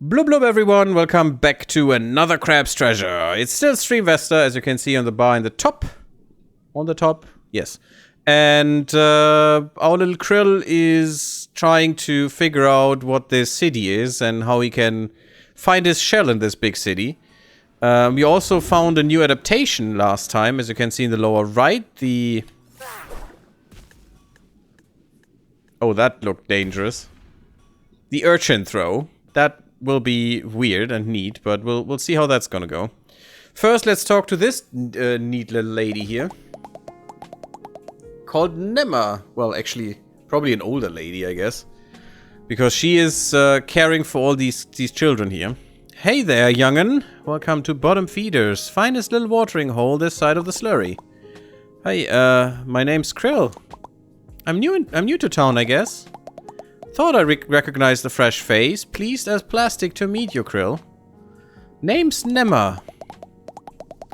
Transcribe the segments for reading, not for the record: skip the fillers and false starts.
Blub blub everyone, welcome back to another Crab's Treasure. It's still Streamvester, as you can see on the bar in the top. On the top, yes. And our little Krill is trying to figure out what this city is and how he can find his shell in this big city. We also found a new adaptation last time, as you can see in the lower right. Oh, that looked dangerous. The urchin throw. That will be weird and neat, but we'll see how that's gonna go. First, let's talk to this neat little lady here. Called Nemma. Well, actually, probably an older lady, I guess. Because she is caring for all these children here. Hey there, young'un. Welcome to Bottom Feeders, finest little watering hole this side of the slurry. Hey, my name's Krill. I'm new to town, I guess. Thought I recognized the fresh face. Pleased as plastic to meet you, Krill. Name's Nemma.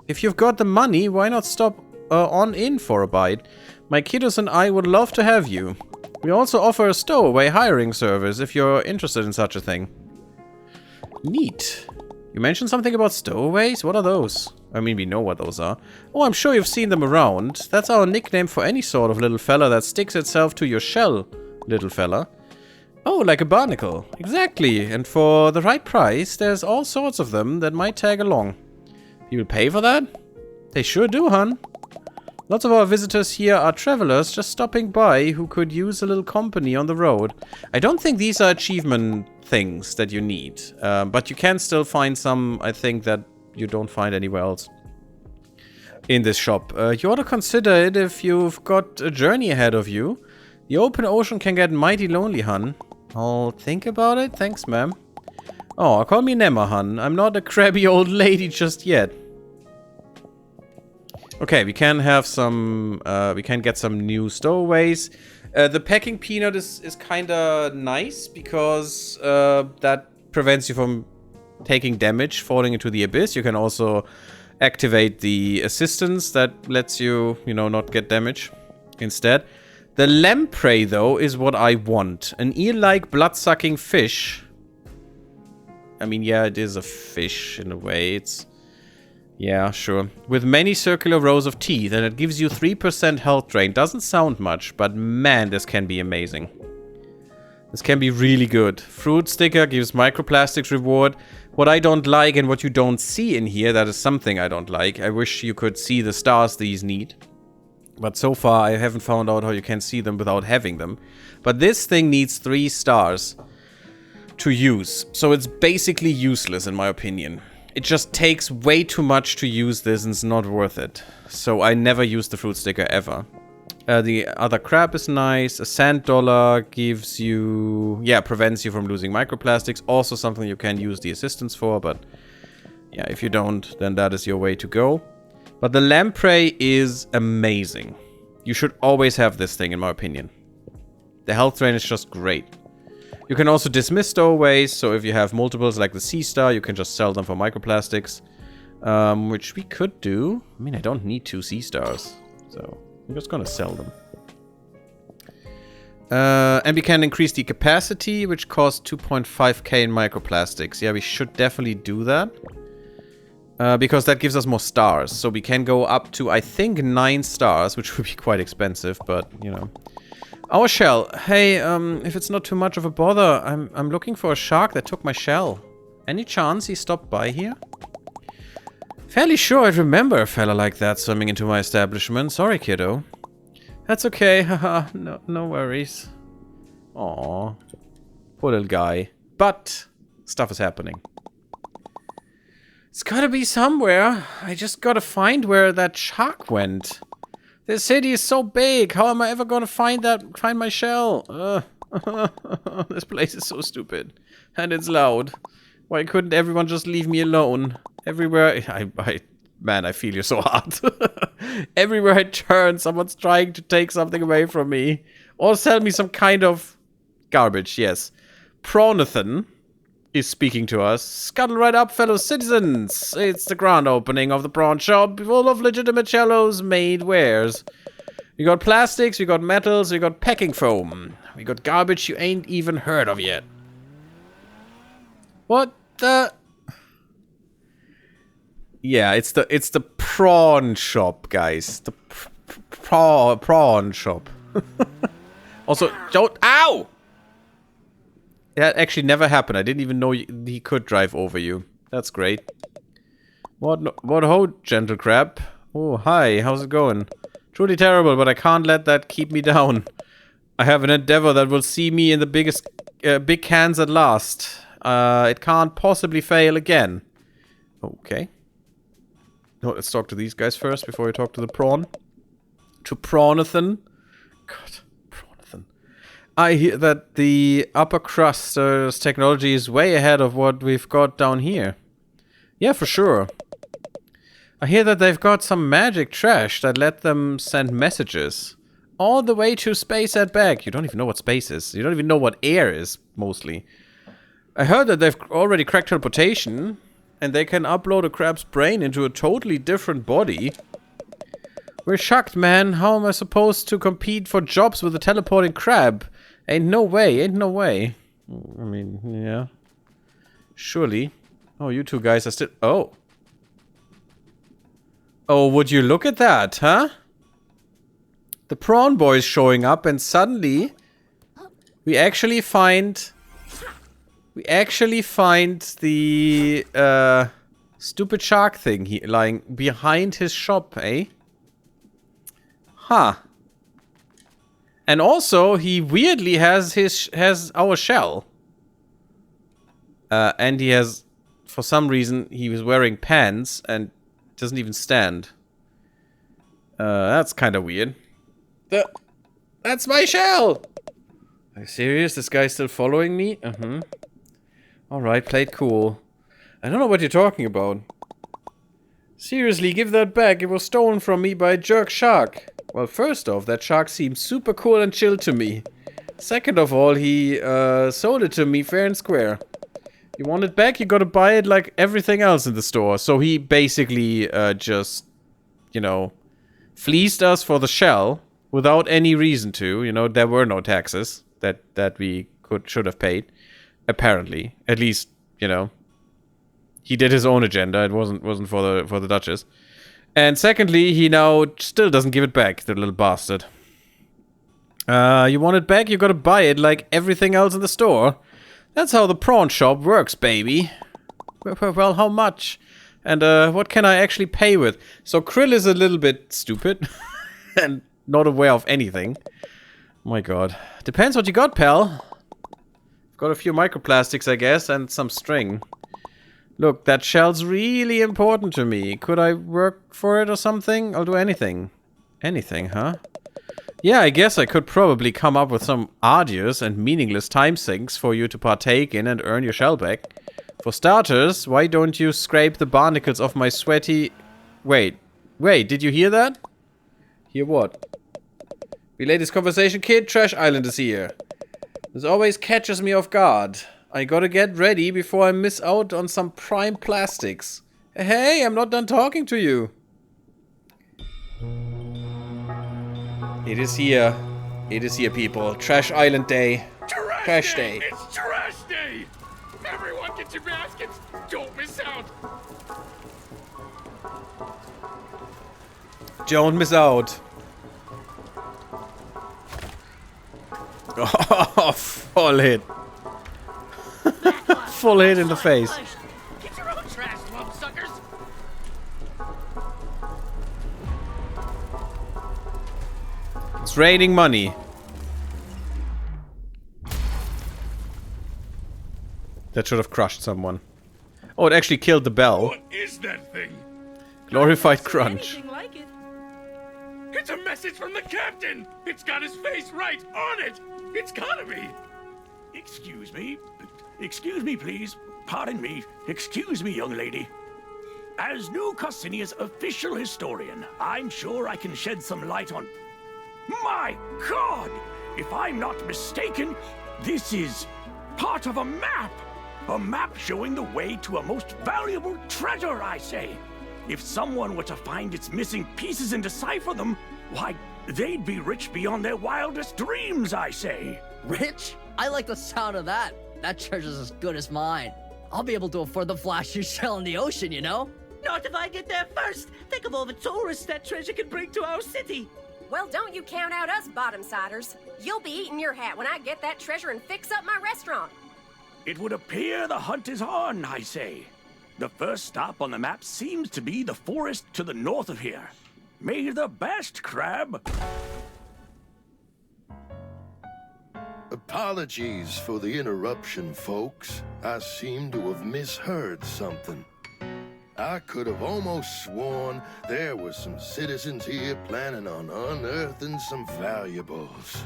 If you've got the money, why not stop on in for a bite? My kiddos and I would love to have you. We also offer a stowaway hiring service if you're interested in such a thing. Neat. You mentioned something about stowaways? What are those? I mean, we know what those are. Oh, I'm sure you've seen them around. That's our nickname for any sort of little fella that sticks itself to your shell, little fella. Oh, like a barnacle. Exactly. And for the right price, there's all sorts of them that might tag along. People pay for that? They sure do, hun. Lots of our visitors here are travelers just stopping by who could use a little company on the road. I don't think these are achievement things that you need. But you can still find some, I think, that you don't find anywhere else in this shop. You ought to consider it if you've got a journey ahead of you. The open ocean can get mighty lonely, hun. I'll think about it. Thanks, ma'am. Oh, call me Nemma, hun. I'm not a crabby old lady just yet. Okay, we can have some... we can get some new stowaways. The packing peanut is kinda nice because that prevents you from taking damage, falling into the abyss. You can also activate the assistance that lets you, you know, not get damage instead. The lamprey, though, is what I want. An eel-like blood-sucking fish. I mean, yeah, it is a fish in a way. It's... yeah, sure. With many circular rows of teeth, and it gives you 3% health drain. Doesn't sound much, but man, this can be amazing. This can be really good. Fruit sticker gives microplastics reward. What I don't like and what you don't see in here, that is something I don't like. I wish you could see the stars these need. But so far, I haven't found out how you can see them without having them. But this thing needs 3 stars to use. So it's basically useless, in my opinion. It just takes way too much to use this and it's not worth it. So I never use the fruit sticker ever. The other crab is nice. A sand dollar gives you... yeah, prevents you from losing microplastics. Also something you can use the assistance for, but... yeah, if you don't, then that is your way to go. But the lamprey is amazing. You should always have this thing, in my opinion. The health drain is just great. You can also dismiss stowaways, so if you have multiples like the sea star, you can just sell them for microplastics. Which we could do. I mean, I don't need 2 sea stars, so I'm just gonna sell them. And we can increase the capacity, which costs 2.5k in microplastics. Yeah, we should definitely do that. Because that gives us more stars. So we can go up to, I think, 9 stars, which would be quite expensive, but, you know. Our shell. Hey, if it's not too much of a bother, I'm looking for a shark that took my shell. Any chance he stopped by here? Fairly sure I'd remember a fella like that swimming into my establishment. Sorry, kiddo. That's okay, haha, no worries. Aww. Poor little guy. But, stuff is happening. It's gotta be somewhere. I just gotta find where that shark went. This city is so big. How am I ever gonna find my shell? This place is so stupid. And it's loud. Why couldn't everyone just leave me alone? Everywhere... man, I feel you so hard. Everywhere I turn, someone's trying to take something away from me. Or sell me some kind of garbage, yes. Pronathan is speaking to us. Scuttle right up, fellow citizens. It's the grand opening of the prawn shop, full of legitimate cellos made wares. We got plastics, we got metals, we got packing foam. We got garbage you ain't even heard of yet. What? the... Yeah, it's the prawn shop, guys. The prawn shop. Also, don't... Ow! That actually never happened. I didn't even know he could drive over you. That's great. What ho, gentle crab. Oh, hi. How's it going? Truly terrible, but I can't let that keep me down. I have an endeavor that will see me in the biggest... big cans at last. It can't possibly fail again. Okay. No, let's talk to these guys first before we talk to the prawn. To Prawnathan. God, Prawnathan. I hear that the upper crust's technology is way ahead of what we've got down here. Yeah, for sure. I hear that they've got some magic trash that let them send messages. All the way to space and back. You don't even know what space is. You don't even know what air is, mostly. I heard that they've already cracked teleportation. And they can upload a crab's brain into a totally different body. We're shocked, man. How am I supposed to compete for jobs with a teleporting crab? Ain't no way, ain't no way. I mean, yeah. Surely. Oh, you two guys are still... Oh. Oh, would you look at that, huh? The prawn boy's showing up and suddenly... We actually find... the stupid shark thing lying behind his shop, eh? Huh. And also, he weirdly has our shell. And he has, for some reason, he was wearing pants and doesn't even stand. That's kind of weird. That's my shell! Are you serious? This guy's still following me? Uh-huh. Alright, played cool. I don't know what you're talking about. Seriously, give that back. It was stolen from me by a jerk shark. Well, first off, that shark seems super cool and chill to me. Second of all, he sold it to me fair and square. You want it back, you gotta buy it like everything else in the store. So he basically just, you know, fleeced us for the shell without any reason to. You know, there were no taxes that we should have paid. Apparently, at least, you know, he did his own agenda. It wasn't for the Duchess. And secondly, he now still doesn't give it back, the little bastard. You want it back? You gotta buy it like everything else in the store. That's how the prawn shop works, baby. Well, how much? And what can I actually pay with? So Krill is a little bit stupid and not aware of anything. Oh my god. Depends what you got, pal. Got a few microplastics, I guess, and some string. Look, that shell's really important to me. Could I work for it or something? I'll do anything. Anything, huh? Yeah, I guess I could probably come up with some arduous and meaningless time sinks for you to partake in and earn your shell back. For starters, why don't you scrape the barnacles off my sweaty... Wait, did you hear that? Hear what? Relay this conversation, kid. Trash Island is here. This always catches me off guard. I gotta get ready before I miss out on some prime plastics. Hey, I'm not done talking to you. It is here. It is here, people. Trash Island Day. Trash Day. It's Trash Day! Everyone get your baskets! Don't miss out! Don't miss out. Oh, full hit. Full hit in the face. Get your own trash, lump suckers! It's raining money. That should have crushed someone. Oh, it actually killed the bell. What is that thing? Glorified crunch. Like it. It's a message from the captain! It's got his face right on it! It's gotta be! Excuse me? Excuse me, please. Pardon me. Excuse me, young lady. As New Cassinia's official historian, I'm sure I can shed some light on... My God! If I'm not mistaken, this is part of a map! A map showing the way to a most valuable treasure, I say. If someone were to find its missing pieces and decipher them, why, they'd be rich beyond their wildest dreams, I say. Rich? I like the sound of that. That treasure's as good as mine. I'll be able to afford the flashiest shell in the ocean, you know? Not if I get there first! Think of all the tourists that treasure can bring to our city! Well, don't you count out us bottom-siders. You'll be eating your hat when I get that treasure and fix up my restaurant. It would appear the hunt is on, I say. The first stop on the map seems to be the forest to the north of here. May the best, Crab. Apologies for the interruption, folks. I seem to have misheard something. I could have almost sworn there were some citizens here planning on unearthing some valuables.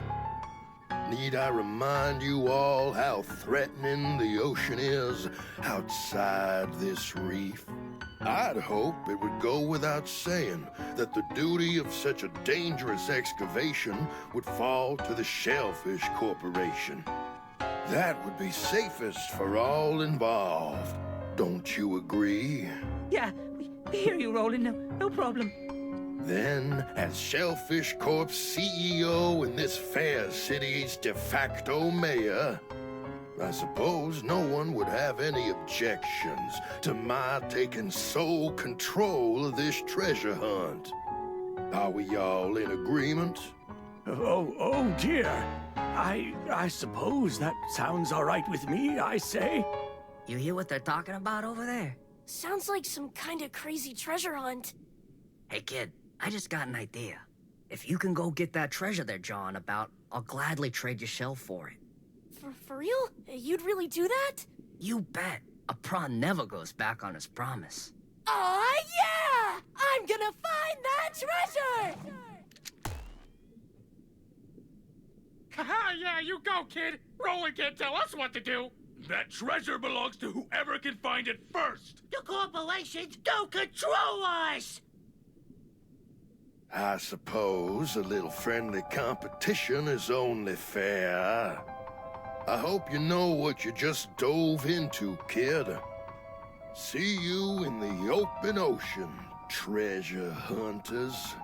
Need I remind you all how threatening the ocean is outside this reef? I'd hope it would go without saying that the duty of such a dangerous excavation would fall to the Shellfish Corporation. That would be safest for all involved. Don't you agree? Yeah, we hear you, Roland. No problem. Then, as Shellfish Corp's CEO and this fair city's de facto mayor, I suppose no one would have any objections to my taking sole control of this treasure hunt. Are we all in agreement? Oh dear. I suppose that sounds all right with me, I say. You hear what they're talking about over there? Sounds like some kind of crazy treasure hunt. Hey, kid, I just got an idea. If you can go get that treasure they're jawing about, I'll gladly trade your shell for it. For real? You'd really do that? You bet. A prawn never goes back on his promise. Aw, yeah! I'm gonna find that treasure! Haha, yeah, you go, kid. Roland can't tell us what to do. That treasure belongs to whoever can find it first. The corporations don't control us! I suppose a little friendly competition is only fair. I hope you know what you just dove into, kid. See you in the open ocean, treasure hunters.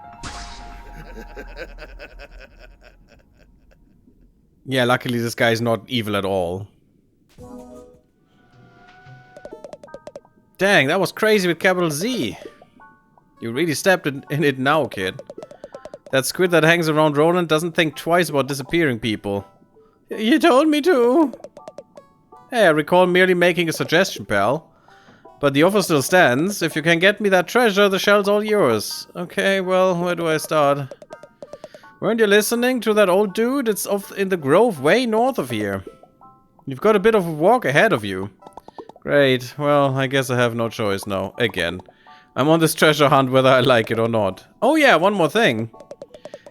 Yeah, luckily this guy's not evil at all. Dang, that was crazy with capital Z. You really stepped in it now, kid. That squid that hangs around Roland doesn't think twice about disappearing people. You told me to. Hey, I recall merely making a suggestion, pal. But the offer still stands. If you can get me that treasure, the shell's all yours. Okay, well, where do I start? Weren't you listening to that old dude? It's off in the grove way north of here. You've got a bit of a walk ahead of you. Great. Well, I guess I have no choice now. Again. I'm on this treasure hunt whether I like it or not. Oh yeah, one more thing.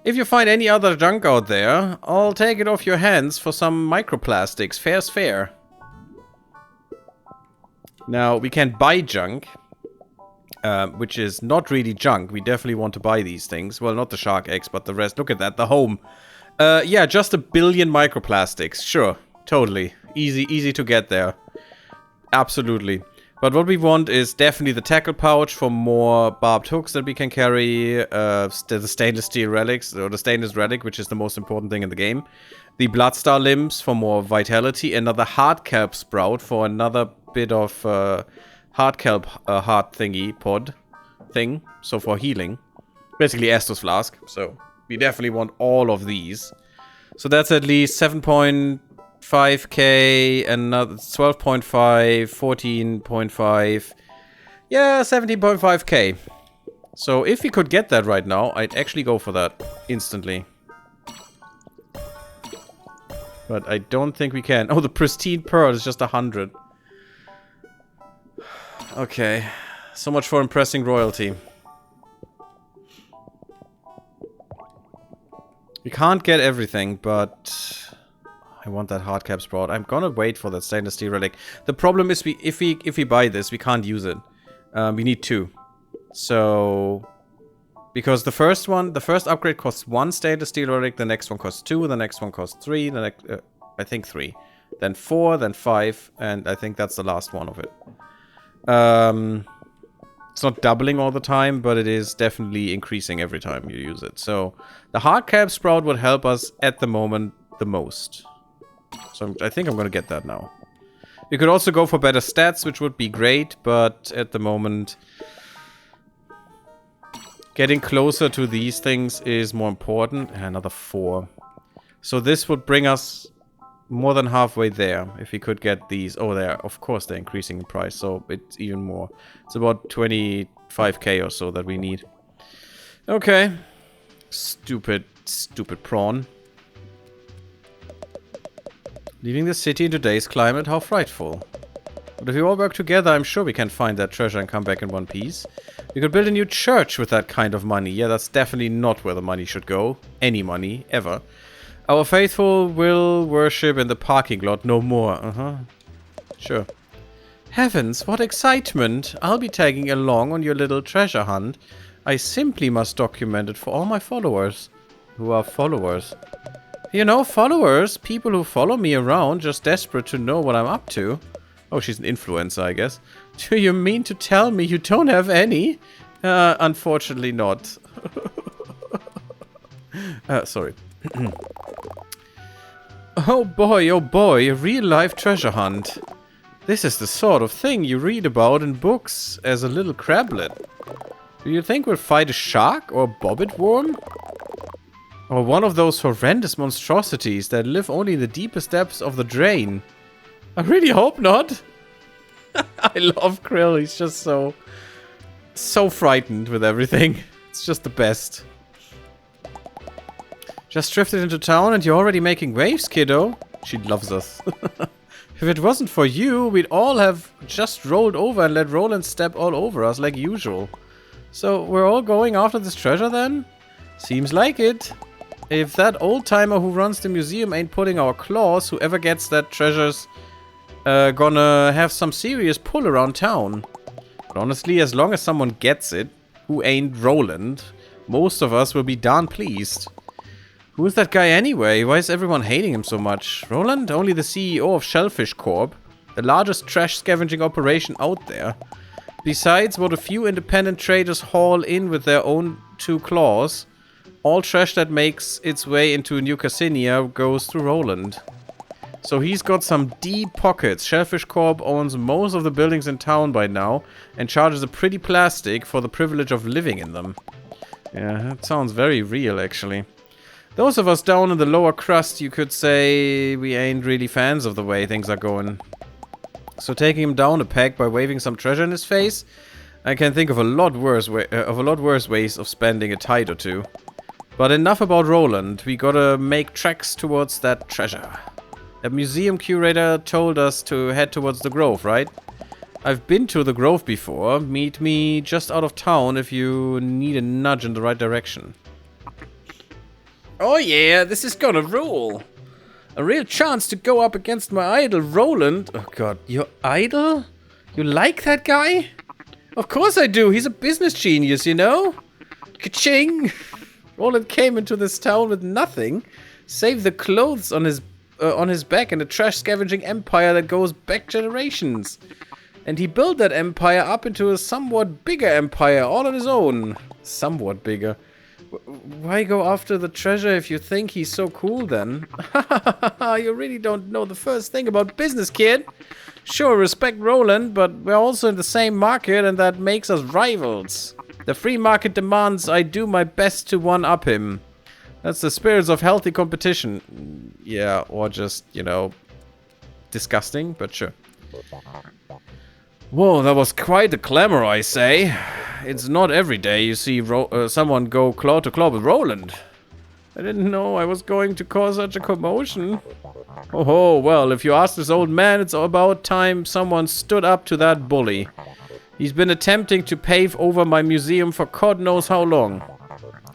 If you find any other junk out there, I'll take it off your hands for some microplastics. Fair's fair. Now, we can buy junk. Which is not really junk. We definitely want to buy these things. Well, not the shark eggs, but the rest. Look at that, the home. Yeah, just 1 billion microplastics. Sure, totally. Easy to get there. Absolutely. But what we want is definitely the tackle pouch for more barbed hooks that we can carry. The stainless steel relics, or the stainless relic, which is the most important thing in the game. The Bloodstar limbs for more vitality. Another hard kelp sprout for another bit of hard kelp heart thingy pod thing. So for healing. Basically Estus flask. So we definitely want all of these. So that's at least 7.5k, another 12.5, 14.5. Yeah, 17.5k. So if we could get that right now, I'd actually go for that instantly. But I don't think we can. Oh, the pristine pearl is just 100. Okay. So much for impressing royalty. We can't get everything, but I want that hard cap sprout. I'm gonna wait for that stainless steel relic. The problem is if we buy this, we can't use it. We need 2. So because the first upgrade costs 1 stainless steel relic, the next one costs 2, the next one costs 3, the next I think 3. Then 4, then 5, and I think that's the last one of it. It's not doubling all the time, but it is definitely increasing every time you use it. So the hard cap sprout would help us at the moment the most. So I think I'm gonna get that now. We could also go for better stats, which would be great, but at the moment, getting closer to these things is more important. Another 4. So this would bring us more than halfway there, if we could get these. Oh, of course they're increasing in price, so it's even more. It's about 25k or so that we need. Okay. Stupid prawn. Leaving the city in today's climate, how frightful. But if we all work together, I'm sure we can find that treasure and come back in one piece. We could build a new church with that kind of money. Yeah, that's definitely not where the money should go. Any money, ever. Our faithful will worship in the parking lot no more. Sure. Heavens, what excitement! I'll be tagging along on your little treasure hunt. I simply must document it for all my followers. Who are followers? You know, followers. People who follow me around, just desperate to know what I'm up to. Oh, she's an influencer, I guess. Do you mean to tell me you don't have any? Unfortunately not. Sorry. Oh boy, a real-life treasure hunt. This is the sort of thing you read about in books as a little crablet. Do you think we'll fight a shark or a bobbit worm? Or one of those horrendous monstrosities that live only in the deepest depths of the drain? I really hope not. I love Krill, he's just so frightened with everything. It's just the best. Just drifted into town and you're already making waves, kiddo. She loves us. If it wasn't for you, we'd all have just rolled over and let Roland step all over us like usual. So we're all going after this treasure then? Seems like it. If that old-timer who runs the museum ain't putting our claws, whoever gets that treasure's gonna have some serious pull around town. But honestly, as long as someone gets it, who ain't Roland, most of us will be darn pleased. Who is that guy anyway? Why is everyone hating him so much? Roland? Only the CEO of Shellfish Corp. The largest trash scavenging operation out there. Besides what a few independent traders haul in with their own 2 claws, all trash that makes its way into New Cassinia goes through Roland. So he's got some deep pockets. Shellfish Corp owns most of the buildings in town by now and charges a pretty plastic for the privilege of living in them. Yeah, that sounds very real actually. Those of us down in the lower crust, you could say, we ain't really fans of the way things are going. So taking him down a peg by waving some treasure in his face, I can think of a lot worse ways of spending a tide or two. But enough about Roland. We gotta make tracks towards that treasure. A museum curator told us to head towards the Grove, right? I've been to the Grove before. Meet me just out of town if you need a nudge in the right direction. Oh yeah, this is gonna rule. A real chance to go up against my idol, Roland. Oh god, your idol? You like that guy? Of course I do, he's a business genius, you know? Ka-ching! Roland came into this town with nothing, save the clothes on his back and a trash scavenging empire that goes back generations. And he built that empire up into a somewhat bigger empire all on his own. Somewhat bigger. Why go after the treasure if you think he's so cool then? You really don't know the first thing about business, kid. Sure, respect Roland, but we're also in the same market and that makes us rivals. The free market demands I do my best to one-up him. That's the spirits of healthy competition. Yeah, or just, you know, disgusting, but sure. Whoa, that was quite a clamor, I say. It's not every day you see someone go claw to claw with Roland. I didn't know I was going to cause such a commotion. Oh, well, if you ask this old man, it's about time someone stood up to that bully. He's been attempting to pave over my museum for God knows how long.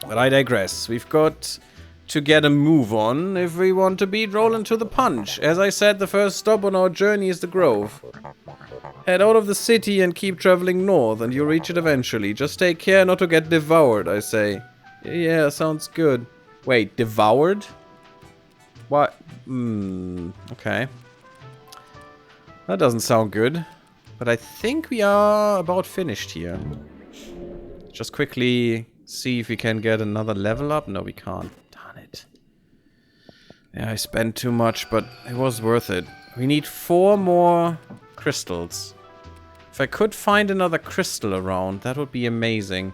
But I digress. We've got to get a move on if we want to beat Roland to the punch. As I said, the first stop on our journey is the Grove. Head out of the city and keep traveling north, and you'll reach it eventually. Just take care not to get devoured, I say. Yeah, sounds good. Wait, devoured? What? Okay. That doesn't sound good. But I think we are about finished here. Just quickly see if we can get another level up. No, we can't. Darn it. Yeah, I spent too much, but it was worth it. We need 4 more crystals. If I could find another crystal around, that would be amazing.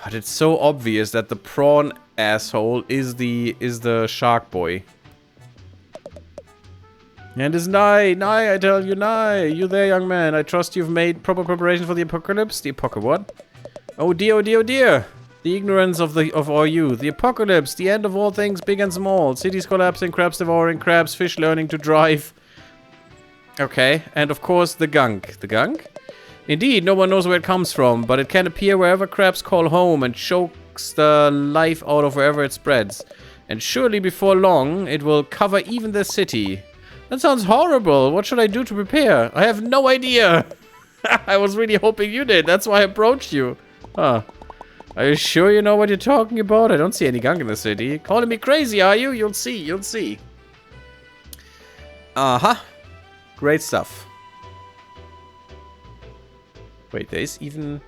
God, it's so obvious that the prawn asshole is the shark boy. And is nigh, I tell you, nigh. You there, young man. I trust you've made proper preparation for the apocalypse. The what? Oh dear, oh dear, oh dear. The ignorance of our youth. The apocalypse, the end of all things big and small. Cities collapsing, crabs devouring crabs, fish learning to drive. Okay, and of course the gunk. The gunk? Indeed, no one knows where it comes from, but it can appear wherever crabs call home and chokes the life out of wherever it spreads. And surely before long, it will cover even the city. That sounds horrible. What should I do to prepare? I have no idea. I was really hoping you did. That's why I approached you. Huh. Are you sure you know what you're talking about? I don't see any gunk in the city. Calling me crazy, are you? You'll see. You'll see. Uh-huh. Great stuff. Wait, there's even...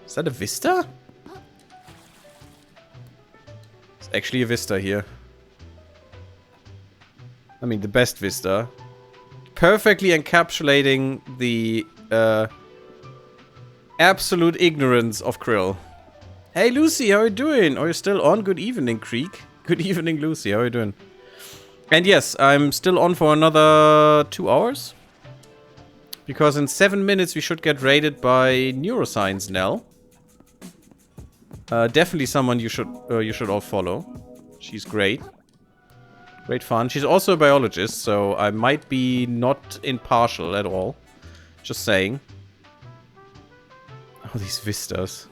Is that a vista? It's actually a vista here. I mean, the best vista. Perfectly encapsulating the absolute ignorance of Krill. Hey, Lucy, how are you doing? Are you still on? Good evening, Creek. Good evening, Lucy. How are you doing? And yes, I'm still on for another 2 hours. Because in 7 minutes we should get raided by Neuroscience Nell. Definitely someone you should all follow. She's great. Great fun. She's also a biologist, so I might be not impartial at all. Just saying. Oh, these vistas.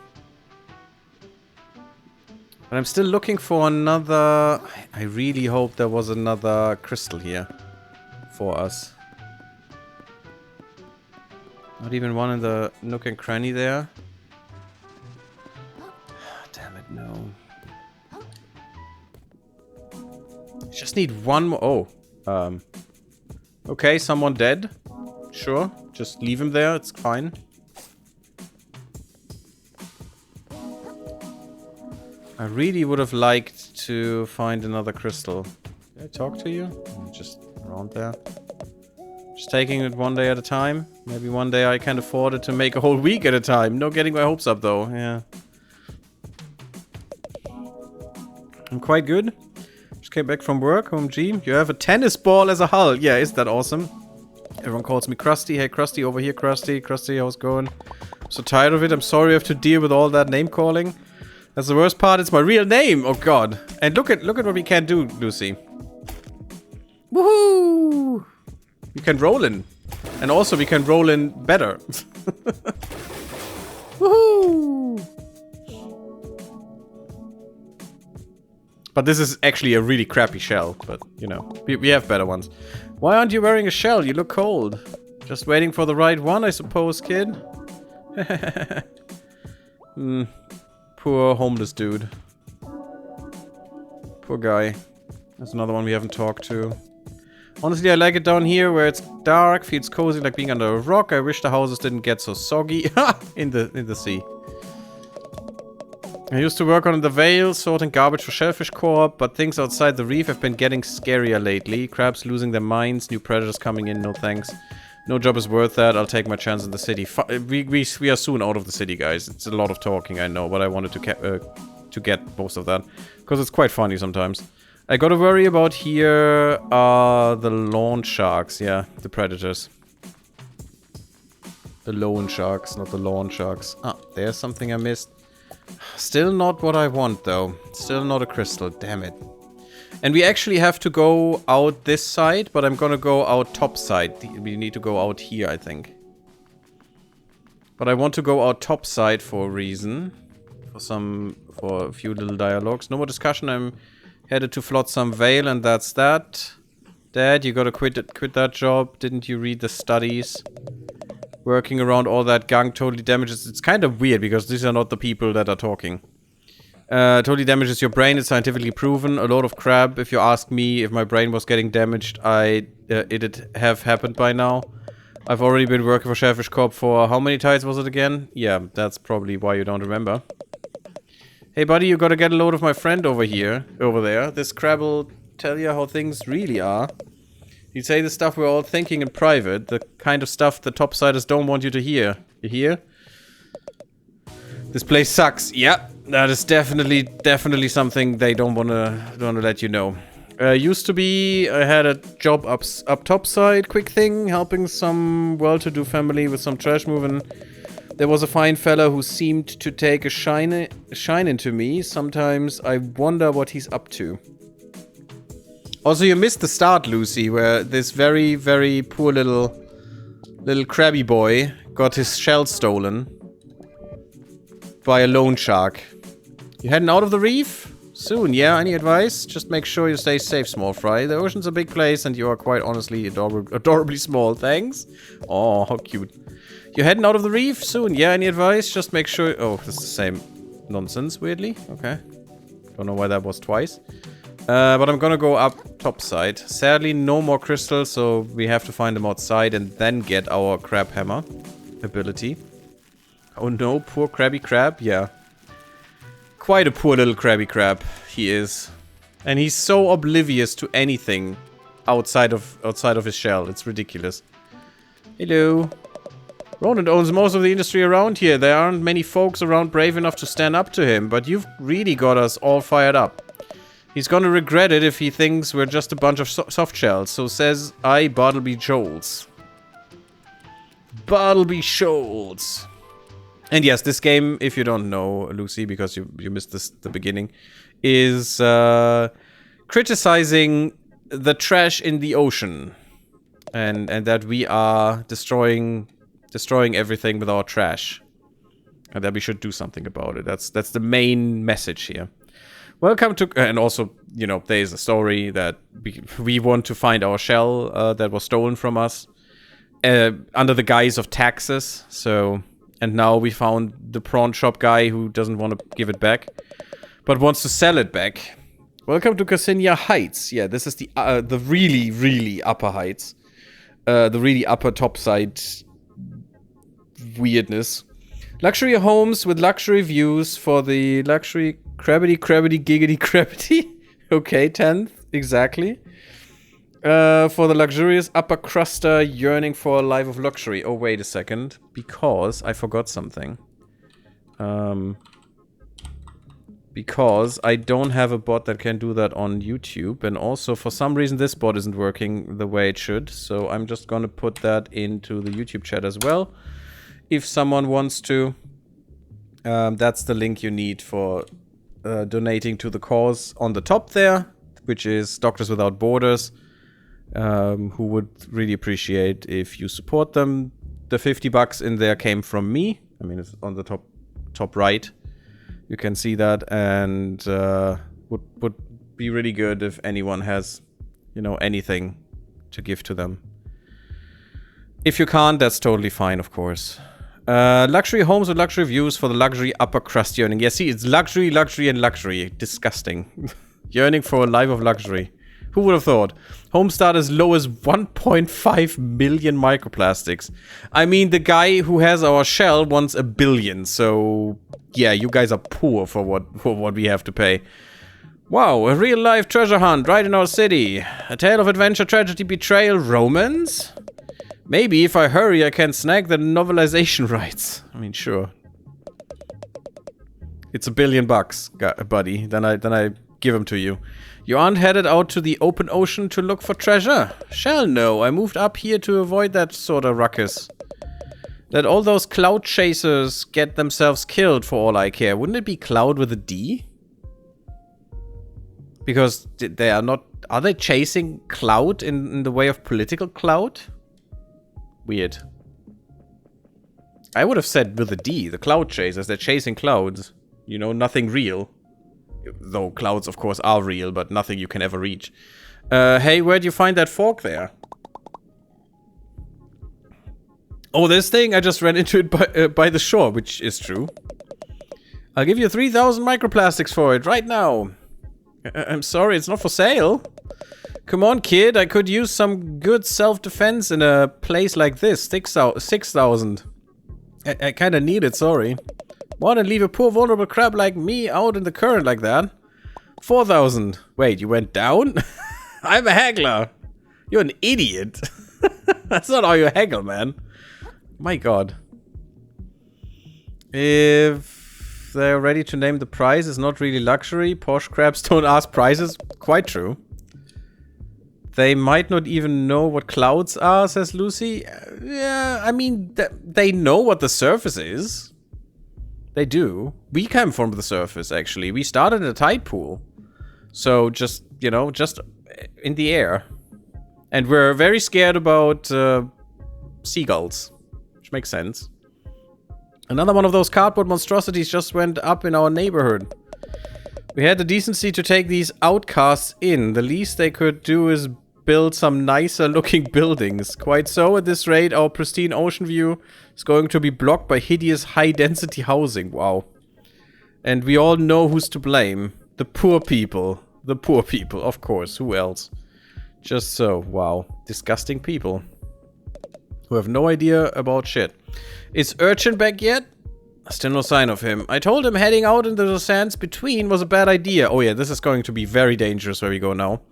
But I'm still looking for another... I really hope there was another crystal here. For us. Not even one in the nook and cranny there. Damn it, no. Just need one more. Oh. Okay, someone dead. Sure. Just leave him there. It's fine. I really would have liked to find another crystal. Did I talk to you? Just around there. Just taking it one day at a time. Maybe one day I can afford it to make a whole week at a time. No getting my hopes up though. Yeah. I'm quite good. Just came back from work. Home G. You have a tennis ball as a hull. Yeah, isn't that awesome? Everyone calls me Krusty. Hey, Krusty, over here, Krusty. Krusty, how's it going? I'm so tired of it. I'm sorry I have to deal with all that name calling. That's the worst part. It's my real name. Oh, God. And look at what we can do, Lucy. Woohoo! We can roll in. And also, we can roll in better. Woohoo! But this is actually a really crappy shell. But, you know, we have better ones. Why aren't you wearing a shell? You look cold. Just waiting for the right one, I suppose, kid. Poor homeless dude. Poor guy. That's another one we haven't talked to. Honestly, I like it down here where it's dark, feels cozy like being under a rock. I wish the houses didn't get so soggy in the sea. I used to work on the Vale, sorting garbage for Shellfish Corp, but things outside the reef have been getting scarier lately. Crabs losing their minds, new predators coming in, no thanks. No job is worth that, I'll take my chance in the city. We are soon out of the city, guys. It's a lot of talking, I know, but I wanted to get most of that. Because it's quite funny sometimes. I gotta worry about here are the lawn sharks, yeah, the predators. The loan sharks, not the lawn sharks. Ah, there's something I missed. Still not what I want, though. Still not a crystal, damn it. And we actually have to go out this side, but I'm gonna go out top side. We need to go out here, I think. But I want to go out top side for a reason. For a few little dialogues. No more discussion, I'm headed to Flotsam Vale, and that's that. Dad, you gotta quit that job. Didn't you read the studies? Working around all that gunk totally damages... It's kind of weird, because these are not the people that are talking. Totally damages your brain, it's scientifically proven. A lot of crap. If you ask me if my brain was getting damaged, it'd have happened by now. I've already been working for Shellfish Corp for how many times was it again? Yeah, that's probably why you don't remember. Hey buddy, you gotta get a load of my friend over there. This crab will tell you how things really are. He'd say the stuff we're all thinking in private, the kind of stuff the topsiders don't want you to hear. You hear? This place sucks. Yeah, that is definitely something they don't wanna let you know. Used to be, I had a job up topside, quick thing, helping some well-to-do family with some trash moving. There was a fine fella who seemed to take a shine into me. Sometimes I wonder what he's up to. Also, you missed the start, Lucy, where this very, very poor little crabby boy got his shell stolen by a loan shark. You heading out of the reef? Soon, yeah? Any advice? Just make sure you stay safe, small fry. The ocean's a big place and you are quite honestly adorably small. Thanks. Oh, how cute. You heading out of the reef? Soon, yeah? Any advice? Just make sure... Oh, this is the same nonsense, weirdly. Okay. Don't know why that was twice. But I'm gonna go up topside. Sadly, no more crystals, so we have to find them outside and then get our crab hammer ability. Oh no, poor crabby crab. Yeah. Quite a poor little crabby crab he is. And he's so oblivious to anything outside of his shell. It's ridiculous. Hello. Roland owns most of the industry around here. There aren't many folks around brave enough to stand up to him, but you've really got us all fired up. He's gonna regret it if he thinks we're just a bunch of soft shells. So says I, Bartleby Shoals. Bartleby Shoals. And yes, this game, if you don't know, Lucy, because you missed the beginning, is criticizing the trash in the ocean. And that we are destroying everything with our trash. And that we should do something about it. That's the main message here. Welcome to... and also, you know, there is a story that we want to find our shell that was stolen from us under the guise of taxes. So, and now we found the prawn shop guy who doesn't want to give it back, but wants to sell it back. Welcome to Casinia Heights. Yeah, this is the really, really upper heights. The really upper topside weirdness. Luxury homes with luxury views for the luxury... Crabbity, giggity, crabbity. Okay, 10th, exactly. For the luxurious upper cruster yearning for a life of luxury. Oh, wait a second. Because I forgot something. Because I don't have a bot that can do that on YouTube. And also, for some reason, this bot isn't working the way it should. So I'm just gonna put that into the YouTube chat as well. If someone wants to. That's the link you need for... donating to the cause on the top there, which is Doctors Without Borders, who would really appreciate if you support them. The 50 bucks in there came from me. I mean, it's on the top right. You can see that, and would be really good if anyone has, you know, anything to give to them. If you can't, that's totally fine, of course. Luxury homes with luxury views for the luxury upper crust yearning. Yeah, see, it's luxury, luxury, and luxury. Disgusting. Yearning for a life of luxury. Who would have thought? Home start as low as 1.5 million microplastics. I mean, the guy who has our shell wants 1 billion. So, yeah, you guys are poor for what we have to pay. Wow, a real-life treasure hunt right in our city. A tale of adventure, tragedy, betrayal, romance? Maybe if I hurry, I can snag the novelization rights. I mean, sure. It's $1 billion, buddy. Then I give them to you. You aren't headed out to the open ocean to look for treasure? Shall no. I moved up here to avoid that sort of ruckus. Let all those cloud chasers get themselves killed for all I care. Wouldn't it be cloud with a D? Because they are not... Are they chasing cloud in the way of political cloud? Weird. I would have said with a D, the cloud chasers. They're chasing clouds. You know, nothing real. Though clouds, of course, are real, but nothing you can ever reach. Hey, where'd you find that fork there? Oh, this thing? I just ran into it by the shore, which is true. I'll give you 3,000 microplastics for it right now. I'm sorry, it's not for sale. Come on, kid. I could use some good self-defense in a place like this. 6,000. I kind of need it, sorry. Want to leave a poor vulnerable crab like me out in the current like that? 4,000. Wait, you went down? I'm a haggler. You're an idiot. That's not how you haggle, man. My god. If they're ready to name the price, it's not really luxury. Posh crabs don't ask prices. Quite true. They might not even know what clouds are, says Lucy. Yeah, I mean, they know what the surface is. They do. We came from the surface, actually. We started in a tide pool. So just, you know, just in the air. And we're very scared about seagulls. Which makes sense. Another one of those cardboard monstrosities just went up in our neighborhood. We had the decency to take these outcasts in. The least they could do is build some nicer looking buildings. Quite so, at this rate, our pristine ocean view is going to be blocked by hideous high density housing. Wow. And we all know who's to blame. The poor people. The poor people, of course. Who else? Just so. Wow. Disgusting people. Who have no idea about shit. Is Urchin back yet? Still no sign of him. I told him heading out into the sands between was a bad idea. Oh yeah, this is going to be very dangerous where we go now.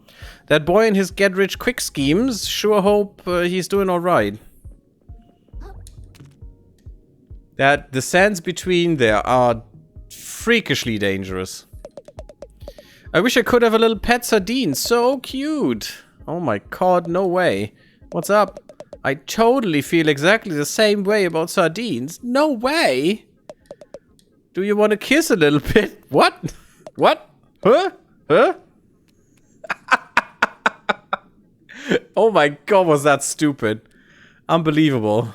That boy and his get-rich-quick schemes. Sure hope he's doing alright. That the sands between there are freakishly dangerous. I wish I could have a little pet sardine. So cute. Oh my god, no way. What's up? I totally feel exactly the same way about sardines. No way! Do you want to kiss a little bit? What? What? Huh? Huh? Oh my god, was that stupid. Unbelievable.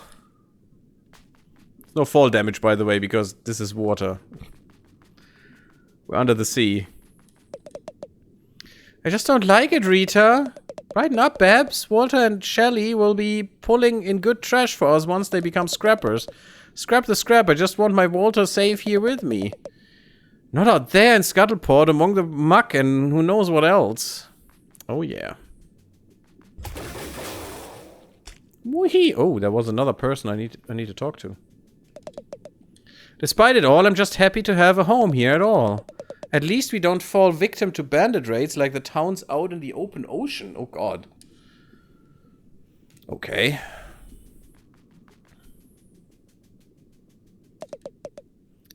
No fall damage, by the way, because this is water. We're under the sea. I just don't like it, Rita. Brighten up, Babs. Walter and Shelley will be pulling in good trash for us once they become scrappers. Scrap the scrap. I just want my Walter safe here with me. Not out there in Scuttleport among the muck and who knows what else. Oh, yeah. Wee. Oh, there was another person I need to talk to. Despite it all, I'm just happy to have a home here at all. At least we don't fall victim to bandit raids like the towns out in the open ocean. Oh god. Okay.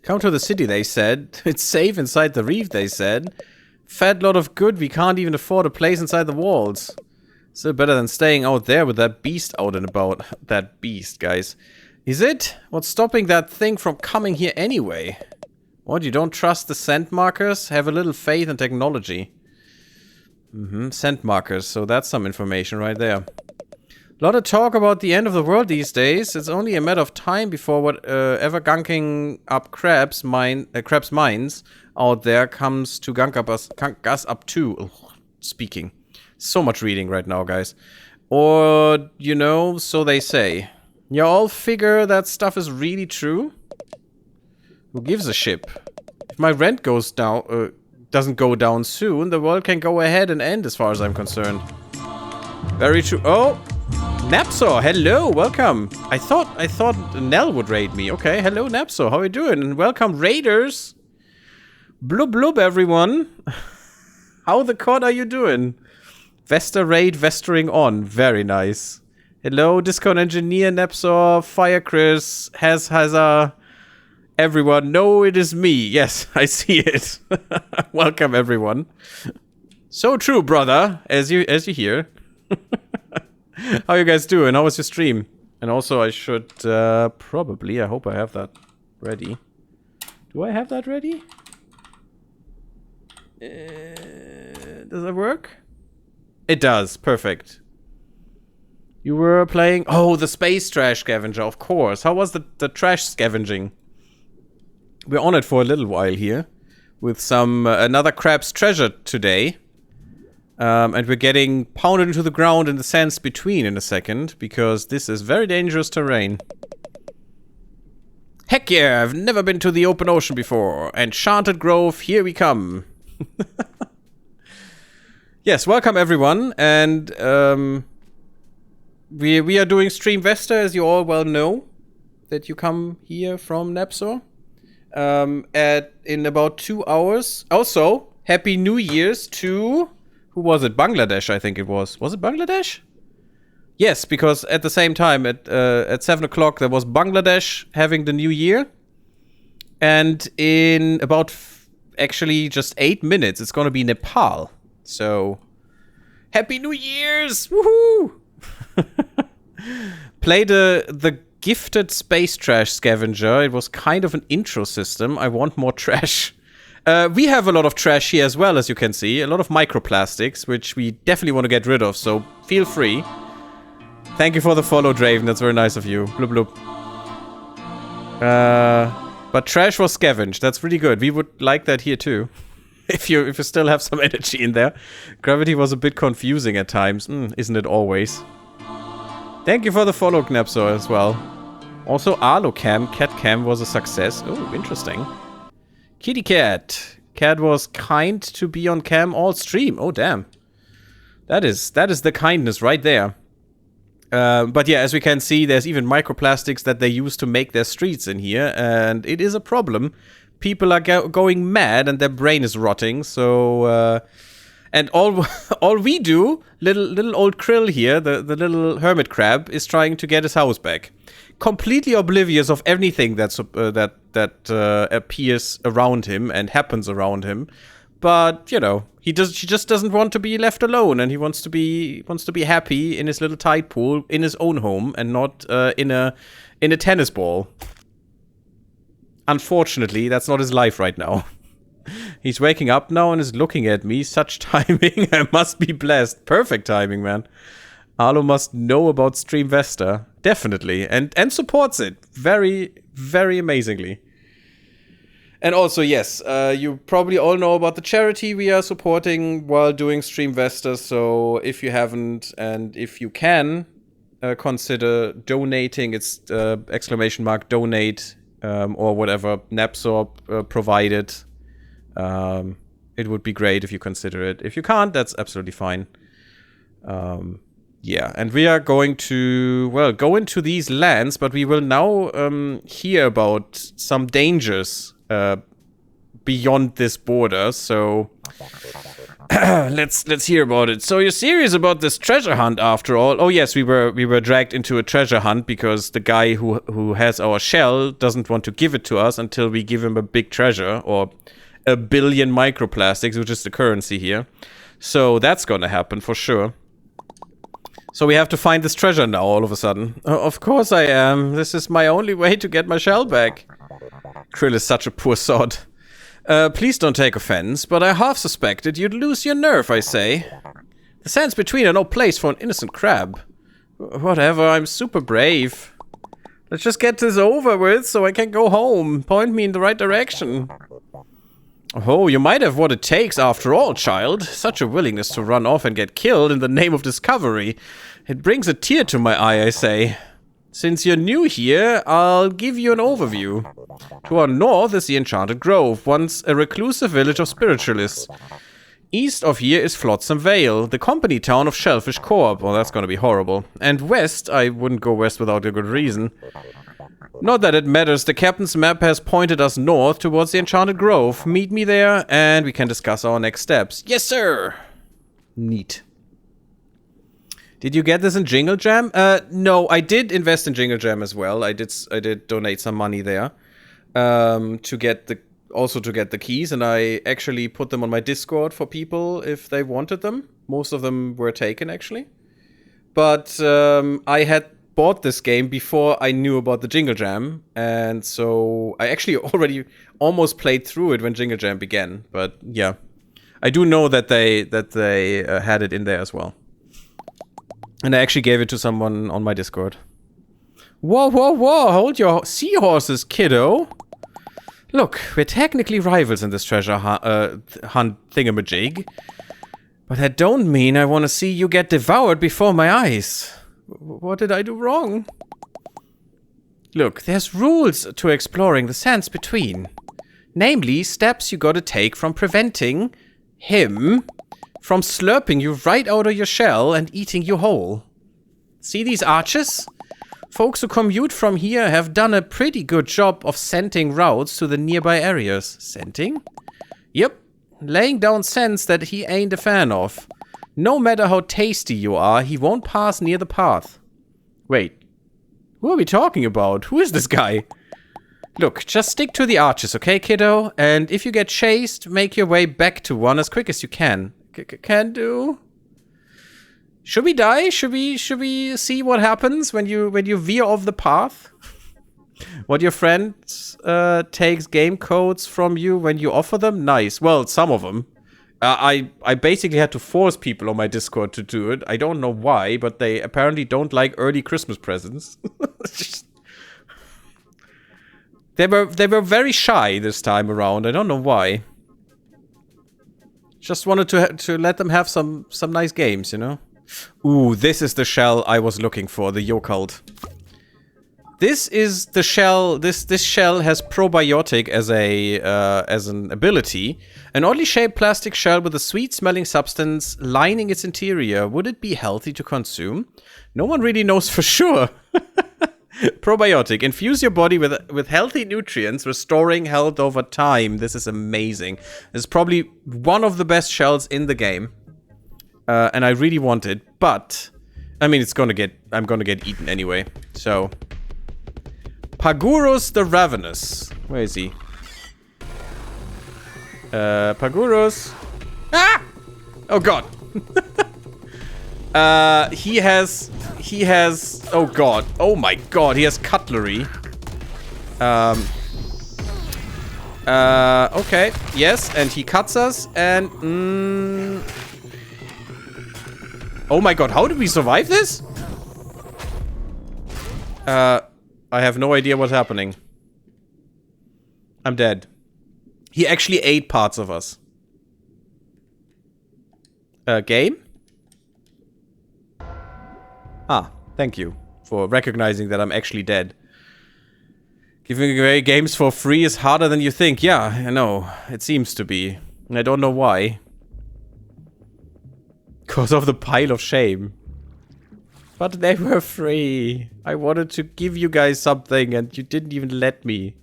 Come to the city, they said. It's safe inside the reef, they said. Fat lot of good, we can't even afford a place inside the walls. Still better than staying out there with that beast out and about. That beast, guys. Is it? What's stopping that thing from coming here anyway? What, you don't trust the scent markers? Have a little faith in technology. Scent markers, so that's some information right there. A lot of talk about the end of the world these days. It's only a matter of time before whatever gunking up crabs' minds out there comes to gunk us up too. Ugh, speaking. So much reading right now, guys. Or, you know, so they say. You all figure that stuff is really true? Who gives a ship? If my rent goes down, doesn't go down soon, the world can go ahead and end as far as I'm concerned. Very true. Oh! Napso, hello, welcome. I thought Nell would raid me. Okay, hello Napso, how are you doing? And welcome raiders. Blub blub everyone. How the cod are you doing? Vester raid vestering on. Very nice. Hello, Discord engineer, Napso, Fire Chris, Hazza. Everyone, no, it is me. Yes, I see it. Welcome, everyone. So true, brother, as you hear. How you guys doing? How was your stream? And also, I should probably. I hope I have that ready. Do I have that ready? Does that work? It does. Perfect. You were playing. Oh, the space trash scavenger, of course. How was the trash scavenging? We're on it for a little while here, with some another crab's treasure today, and we're getting pounded into the ground in the sands between in a second, because this is very dangerous terrain. Heck yeah, I've never been to the open ocean before. Enchanted Grove, here we come. Yes, welcome everyone, and we are doing Streamvester, as you all well know, that you come here from Napsor. In about 2 hours. Also, Happy New Year's to... Who was it? Bangladesh, I think it was. Was it Bangladesh? Yes, because at the same time, at 7 o'clock, there was Bangladesh having the New Year. And in about, actually, just 8 minutes, it's going to be Nepal. So, Happy New Year's! Woohoo! Play the gifted space trash scavenger. It was kind of an intro system. I want more trash. We have a lot of trash here as well, as you can see. A lot of microplastics, which we definitely want to get rid of, so feel free. Thank you for the follow, Draven. That's very nice of you. Bloop, bloop. But trash was scavenged. That's really good. We would like that here too. If you still have some energy in there. Gravity was a bit confusing at times. Isn't it always? Thank you for the follow, Knapsor, as well. Also, Alocam, Catcam was a success. Oh, interesting. Kitty Cat. Cat was kind to be on cam all stream. Oh, damn. That is the kindness right there. But yeah, as we can see, there's even microplastics that they use to make their streets in here, and it is a problem. People are going mad, and their brain is rotting. So, and all we do, little old Krill here, the little hermit crab, is trying to get his house back, completely oblivious of anything that appears around him and happens around him. But you know, he just doesn't want to be left alone, and he wants to be happy in his little tide pool in his own home, and not in a tennis ball. Unfortunately, that's not his life right now. He's waking up now and is looking at me. Such timing! I must be blessed. Perfect timing, man. Arlo must know about Streamvester, definitely, and supports it very, very amazingly. And also, yes, you probably all know about the charity we are supporting while doing Streamvester, so if you haven't, and if you can, consider donating. It's !donate, or whatever Napsor provided. It would be great if you consider it. If you can't, that's absolutely fine. Yeah, and we are going to, well, go into these lands, but we will now hear about some dangers beyond this border, so let's hear about it. So you're serious about this treasure hunt after all? Oh yes, we were dragged into a treasure hunt because the guy who has our shell doesn't want to give it to us until we give him a big treasure, or 1 billion microplastics, which is the currency here. So that's gonna happen for sure. So we have to find this treasure now all of a sudden. Of course I am. This is my only way to get my shell back. Krill is such a poor sod. Please don't take offense, but I half suspected you'd lose your nerve, I say. The sands between are no place for an innocent crab. Whatever, I'm super brave. Let's just get this over with so I can go home. Point me in the right direction. Oh, you might have what it takes after all, child. Such a willingness to run off and get killed in the name of discovery. It brings a tear to my eye, I say. Since you're new here, I'll give you an overview. To our north is the Enchanted Grove, once a reclusive village of spiritualists. East of here is Flotsam Vale, the company town of Shellfish Co-op. Well, that's gonna be horrible. And west, I wouldn't go west without a good reason. Not that it matters, the captain's map has pointed us north towards the Enchanted Grove. Meet me there, and we can discuss our next steps. Yes, sir! Neat. Did you get this in Jingle Jam? No, I did invest in Jingle Jam as well. I did donate some money there. To get the keys, and I actually put them on my Discord for people if they wanted them. Most of them were taken, actually. But I had bought this game before I knew about the Jingle Jam, and so I actually already almost played through it when Jingle Jam began. But yeah, I do know that they had it in there as well, and I actually gave it to someone on my Discord. Whoa, whoa, whoa! Hold your seahorses, kiddo. Look, we're technically rivals in this treasure hunt thingamajig, but that don't mean I want to see you get devoured before my eyes. What did I do wrong? Look, there's rules to exploring the sands between. Namely, steps you gotta take from preventing him from slurping you right out of your shell and eating you whole. See these arches? Folks who commute from here have done a pretty good job of scenting routes to the nearby areas. Scenting? Yep. Laying down scents that he ain't a fan of. No matter how tasty you are, he won't pass near the path. Wait. Who are we talking about? Who is this guy? Look, just stick to the arches, okay, kiddo? And if you get chased, make your way back to one as quick as you can. Can do. Should we die? Should we see what happens when you veer off the path? What your friend takes game codes from you when you offer them? Nice. Well, some of them. I basically had to force people on my Discord to do it. I don't know why, but they apparently don't like early Christmas presents. They were very shy this time around. I don't know why. Just wanted to let them have some nice games, you know? Ooh, this is the shell I was looking for, the Yokult. This is the shell. This shell has probiotic as an ability. An oddly shaped plastic shell with a sweet-smelling substance lining its interior. Would it be healthy to consume? No one really knows for sure. Probiotic. Infuse your body with healthy nutrients, restoring health over time. This is amazing. It's probably one of the best shells in the game. And I really want it, but I mean, I'm gonna get eaten anyway. So, Pagurus the Ravenous. Where is he? Pagurus. Ah! Oh god. He has, oh god. Oh my god, he has cutlery. Okay. Yes, and he cuts us, and, oh my god, how did we survive this? I have no idea what's happening. I'm dead. He actually ate parts of us. Game? Ah, thank you for recognizing that I'm actually dead. Giving away games for free is harder than you think. Yeah, I know. It seems to be. And I don't know why. Because of the pile of shame. But they were free. I wanted to give you guys something and you didn't even let me.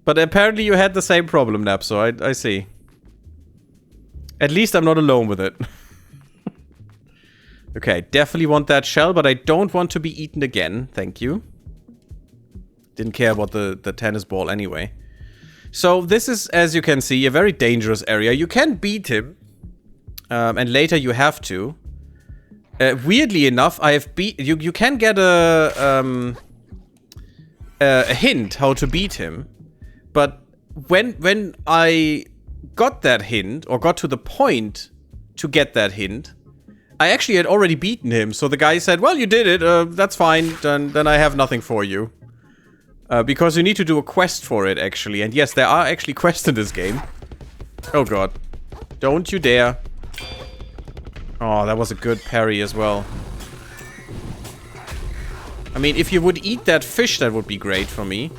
But apparently you had the same problem, Napso. I see. At least I'm not alone with it. Okay, definitely want that shell, but I don't want to be eaten again. Thank you. Didn't care about the tennis ball anyway. So this is, as you can see, a very dangerous area. You can beat him. And later you have to. Weirdly enough, I have beat... You can get a hint how to beat him. But when I got that hint, or got to the point to get that hint, I actually had already beaten him. So the guy said, well, you did it. That's fine. Then I have nothing for you. Because you need to do a quest for it, actually. And yes, there are actually quests in this game. Oh god. Don't you dare. Oh, that was a good parry as well. I mean, if you would eat that fish, that would be great for me.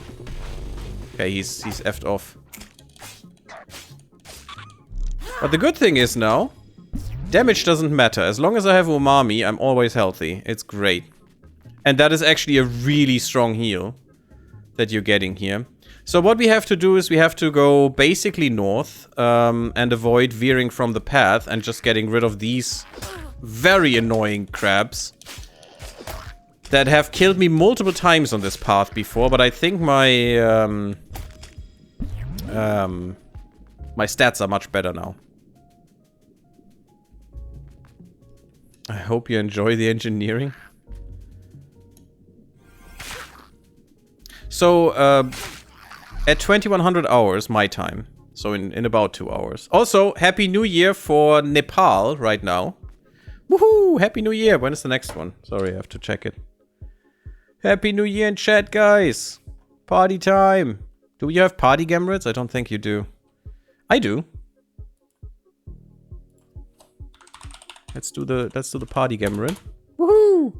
Okay, he's effed off. But the good thing is now, damage doesn't matter. As long as I have umami, I'm always healthy. It's great. And that is actually a really strong heal that you're getting here. So what we have to do is we have to go basically north and avoid veering from the path and just getting rid of these very annoying crabs that have killed me multiple times on this path before, but I think my my stats are much better now. I hope you enjoy the engineering. So, at 2100 hours, my time. So in about 2 hours. Also, Happy New Year for Nepal right now. Woohoo! Happy New Year! When is the next one? Sorry, I have to check it. Happy New Year in chat, guys! Party time! Do you have party gammarids? I don't think you do. I do. Let's do the party gammarid. Woohoo!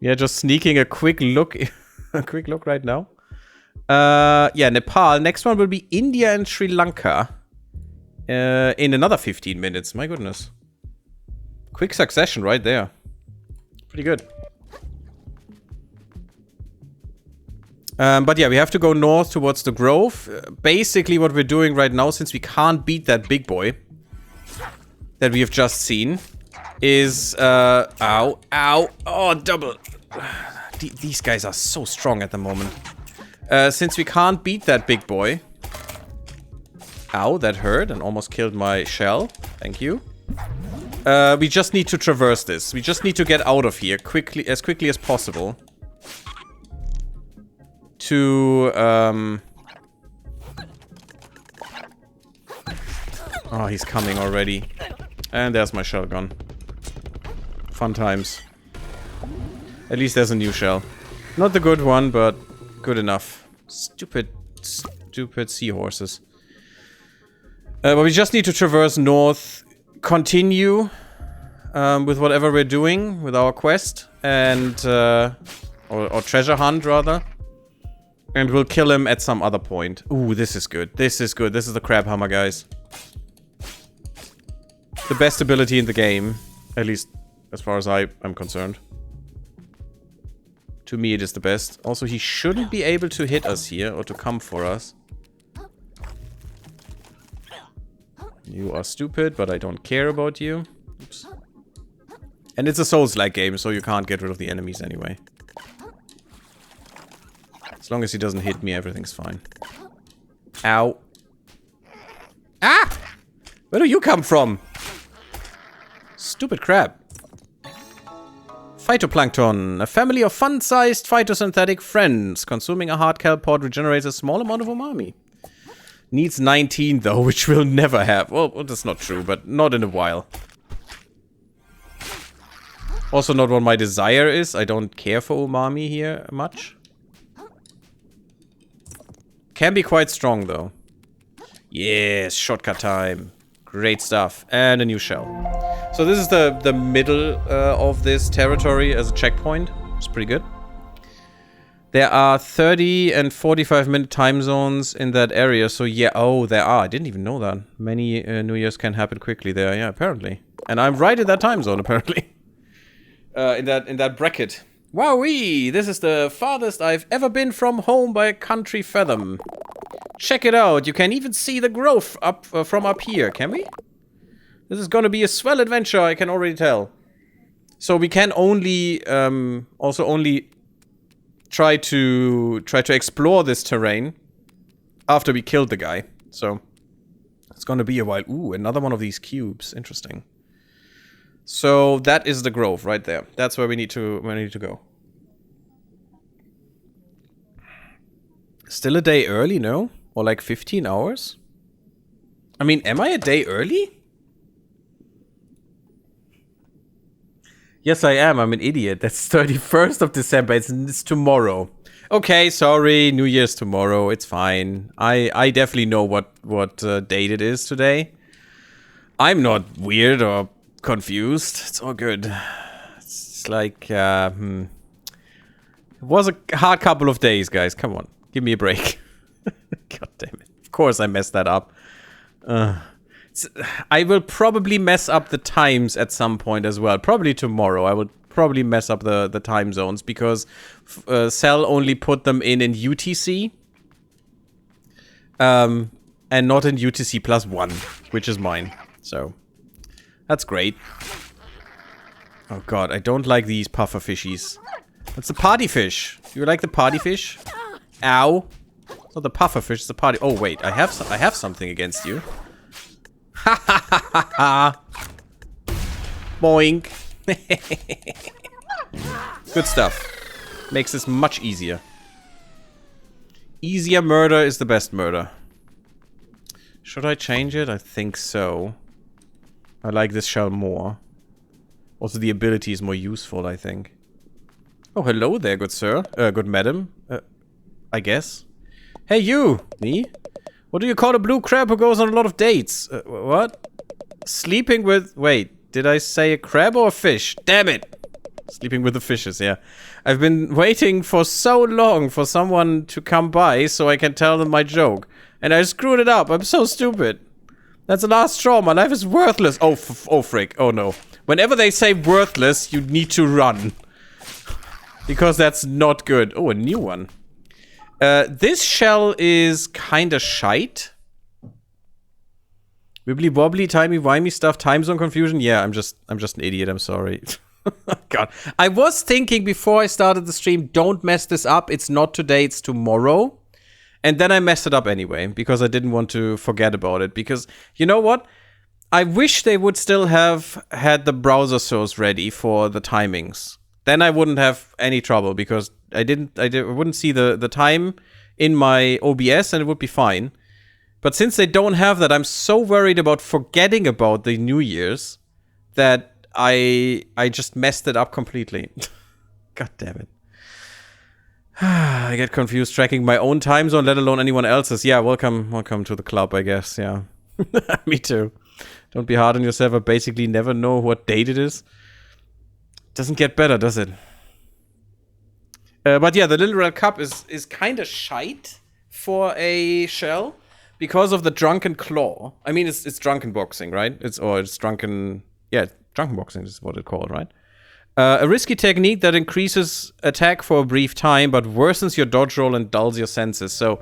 Yeah, just sneaking a quick look a quick look right now. Yeah, Nepal. Next one will be India and Sri Lanka. In another 15 minutes. My goodness. Quick succession right there. Pretty good. But yeah, we have to go north towards the grove. Basically, what we're doing right now, since we can't beat that big boy that we have just seen, is... ow, ow, oh, double. These guys are so strong at the moment. Since we can't beat that big boy... Ow, that hurt and almost killed my shell. Thank you. We just need to traverse this. We just need to get out of here as quickly as possible. To, Oh, he's coming already. And there's my shell gone. Fun times. At least there's a new shell. Not the good one, but good enough. Stupid seahorses. But we just need to traverse north, continue with whatever we're doing with our quest, and or treasure hunt rather, and we'll kill him at some other point. Ooh, this is good. This is good. This is the crab hammer, guys. The best ability in the game, at least as far as I'm concerned. To me, it is the best. Also, he shouldn't be able to hit us here or to come for us. You are stupid, but I don't care about you. Oops. And it's a Souls-like game, so you can't get rid of the enemies anyway. As long as he doesn't hit me, everything's fine. Ow. Ah! Where do you come from? Stupid crab. Phytoplankton. A family of fun-sized phytosynthetic friends. Consuming a hard kelp pod regenerates a small amount of umami. Needs 19 though, which we'll never have. Well, that's not true, but not in a while. Also not what my desire is. I don't care for umami here much. Can be quite strong though. Yes, shortcut time. Great stuff. And a new shell. So this is the middle of this territory as a checkpoint. It's pretty good. There are 30 and 45-minute time zones in that area, so yeah, oh, there are. I didn't even know that. Many New Year's can happen quickly there, yeah, apparently. And I'm right in that time zone, apparently. In that bracket. Wowee! This is the farthest I've ever been from home by a country fathom. Check it out, you can even see the grove up from up here, can we? This is gonna be a swell adventure, I can already tell. So we can only, also only... try to explore this terrain after we killed the guy. So it's gonna be a while. Ooh, another one of these cubes. Interesting. So that is the grove right there. That's where we need to go. Still a day early, no? Or like 15 hours? I mean, am I a day early? Yes, I am. I'm an idiot. That's 31st of December. It's tomorrow. Okay, sorry. New Year's tomorrow. It's fine. I definitely know what date it is today. I'm not weird or confused. It's all good. It's like, It was a hard couple of days, guys. Come on. Give me a break. God damn it. Of course I messed that up. I will probably mess up the times at some point as well. Probably tomorrow. I will probably mess up the time zones because Cell only put them in UTC. And not in UTC +1, which is mine. So, that's great. Oh god, I don't like these puffer fishies. That's the party fish. You like the party fish? Ow. It's not the puffer fish, it's the party... Oh wait, I have something against you. Ha ha ha ha ha! Boink! Good stuff. Makes this much easier. Easier murder is the best murder. Should I change it? I think so. I like this shell more. Also, the ability is more useful, I think. Oh, hello there, good sir. Good madam. I guess. Hey, you! Me? What do you call a blue crab who goes on a lot of dates? What? Sleeping with... Wait, did I say a crab or a fish? Damn it! Sleeping with the fishes, yeah. I've been waiting for so long for someone to come by so I can tell them my joke. And I screwed it up. I'm so stupid. That's the last straw. My life is worthless. Oh, frick. Oh, no. Whenever they say worthless, you need to run. Because that's not good. Oh, a new one. This shell is kinda shite. Wibbly wobbly, timey wimey stuff, time zone confusion. Yeah, I'm just an idiot, I'm sorry. God. I was thinking before I started the stream, don't mess this up. It's not today, it's tomorrow. And then I messed it up anyway, because I didn't want to forget about it. Because, you know what? I wish they would still have had the browser source ready for the timings. Then I wouldn't have any trouble, because I wouldn't see the time in my OBS and it would be fine. But since they don't have that, I'm so worried about forgetting about the New Year's that I just messed it up completely. God damn it. I get confused tracking my own time zone, let alone anyone else's. Yeah, welcome to the club, I guess, yeah. Me too. Don't be hard on yourself. I basically never know what date it is. Doesn't get better, does it? But yeah, the Little Red Cup is kind of shite for a shell because of the Drunken Claw. I mean, it's drunken boxing, right? It's drunken... Yeah, drunken boxing is what it's called, right? A risky technique that increases attack for a brief time, but worsens your dodge roll and dulls your senses. So,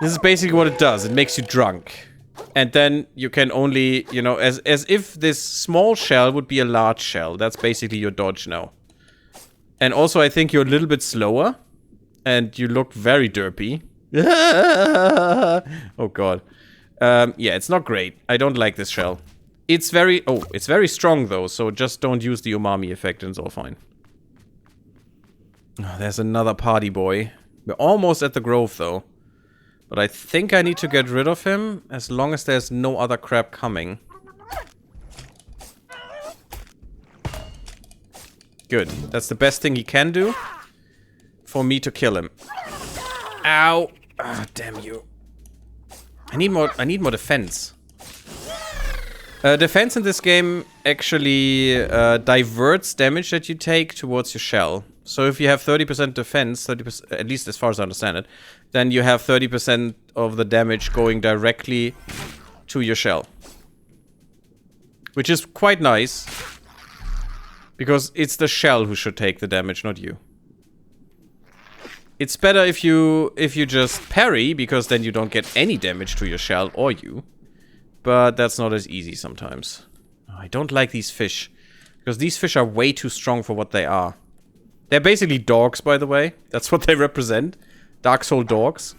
this is basically what it does. It makes you drunk. And then you can only, you know, as if this small shell would be a large shell. That's basically your dodge now. And also, I think you're a little bit slower. And you look very derpy. Oh, God. Yeah, it's not great. I don't like this shell. It's very strong though, so just don't use the umami effect and it's all fine. Oh, there's another party boy. We're almost at the grove though. But I think I need to get rid of him as long as there's no other crap coming. Good. That's the best thing he can do for me to kill him. Ow! Ah, damn you. I need more defense. Defense in this game actually diverts damage that you take towards your shell. So if you have 30% defense, 30%, at least as far as I understand it, then you have 30% of the damage going directly to your shell. Which is quite nice. Because it's the shell who should take the damage, not you. It's better if you just parry, because then you don't get any damage to your shell or you. But that's not as easy sometimes. Oh, I don't like these fish. Because these fish are way too strong for what they are. They're basically dogs, by the way. That's what they represent. Dark Soul dogs.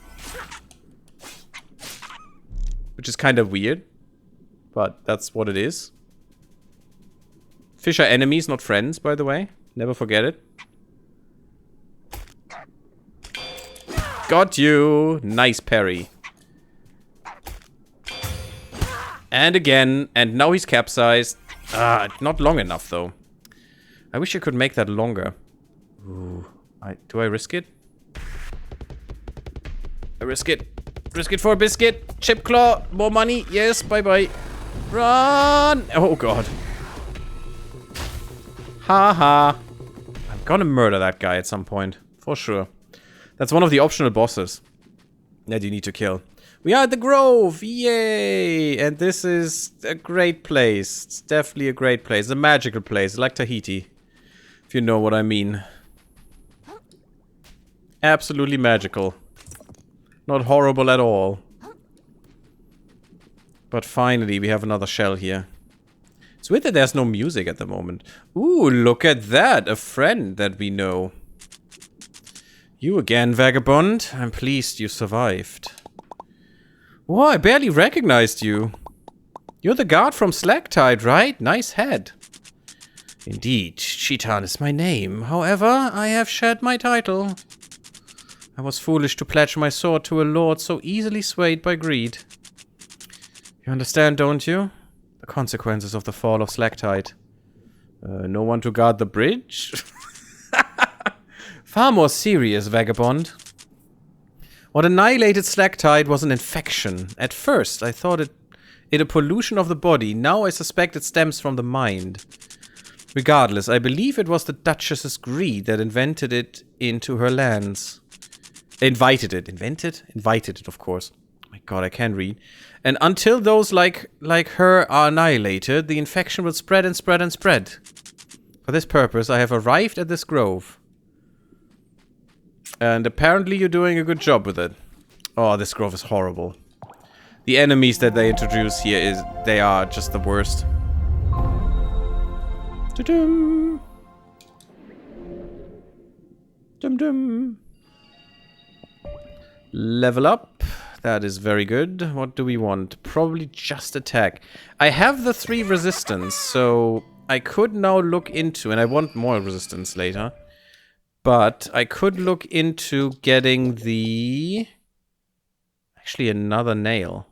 Which is kind of weird. But that's what it is. Fish are enemies, not friends, by the way. Never forget it. Got you! Nice parry. And again, and now he's capsized. Ah, not long enough, though. I wish I could make that longer. Ooh. Do I risk it? I risk it. Risk it for a biscuit. Chip claw. More money. Yes, bye-bye. Run! Oh, God. Ha-ha. I'm gonna murder that guy at some point. For sure. That's one of the optional bosses that you need to kill. We are at the Grove! Yay! And this is a great place. It's definitely a great place. A magical place, like Tahiti. If you know what I mean. Absolutely magical. Not horrible at all. But finally, we have another shell here. It's weird that there's no music at the moment. Ooh, look at that! A friend that we know. You again, vagabond. I'm pleased you survived. Whoa, I barely recognized you. You're the guard from Slacktide, right? Nice head. Indeed, Chitan is my name. However, I have shared my title. I was foolish to pledge my sword to a lord so easily swayed by greed. You understand, don't you? The consequences of the fall of Slacktide. No one to guard the bridge? Far more serious, vagabond. What annihilated Slacktide was an infection. At first, I thought it a pollution of the body. Now I suspect it stems from the mind. Regardless, I believe it was the Duchess's greed that invented it into her lands. Invited it. Invented? Invited it, of course. Oh my god, I can't read. And until those like her are annihilated, the infection will spread and spread and spread. For this purpose, I have arrived at this grove. And apparently you're doing a good job with it. Oh, this grove is horrible. The enemies that they introduce here they are just the worst. Dum dum dum. Level up. That is very good. What do we want? Probably just attack. I have the 3 resistance, so I could now look into, and I want more resistance later, but I could look into getting the... Actually, another nail.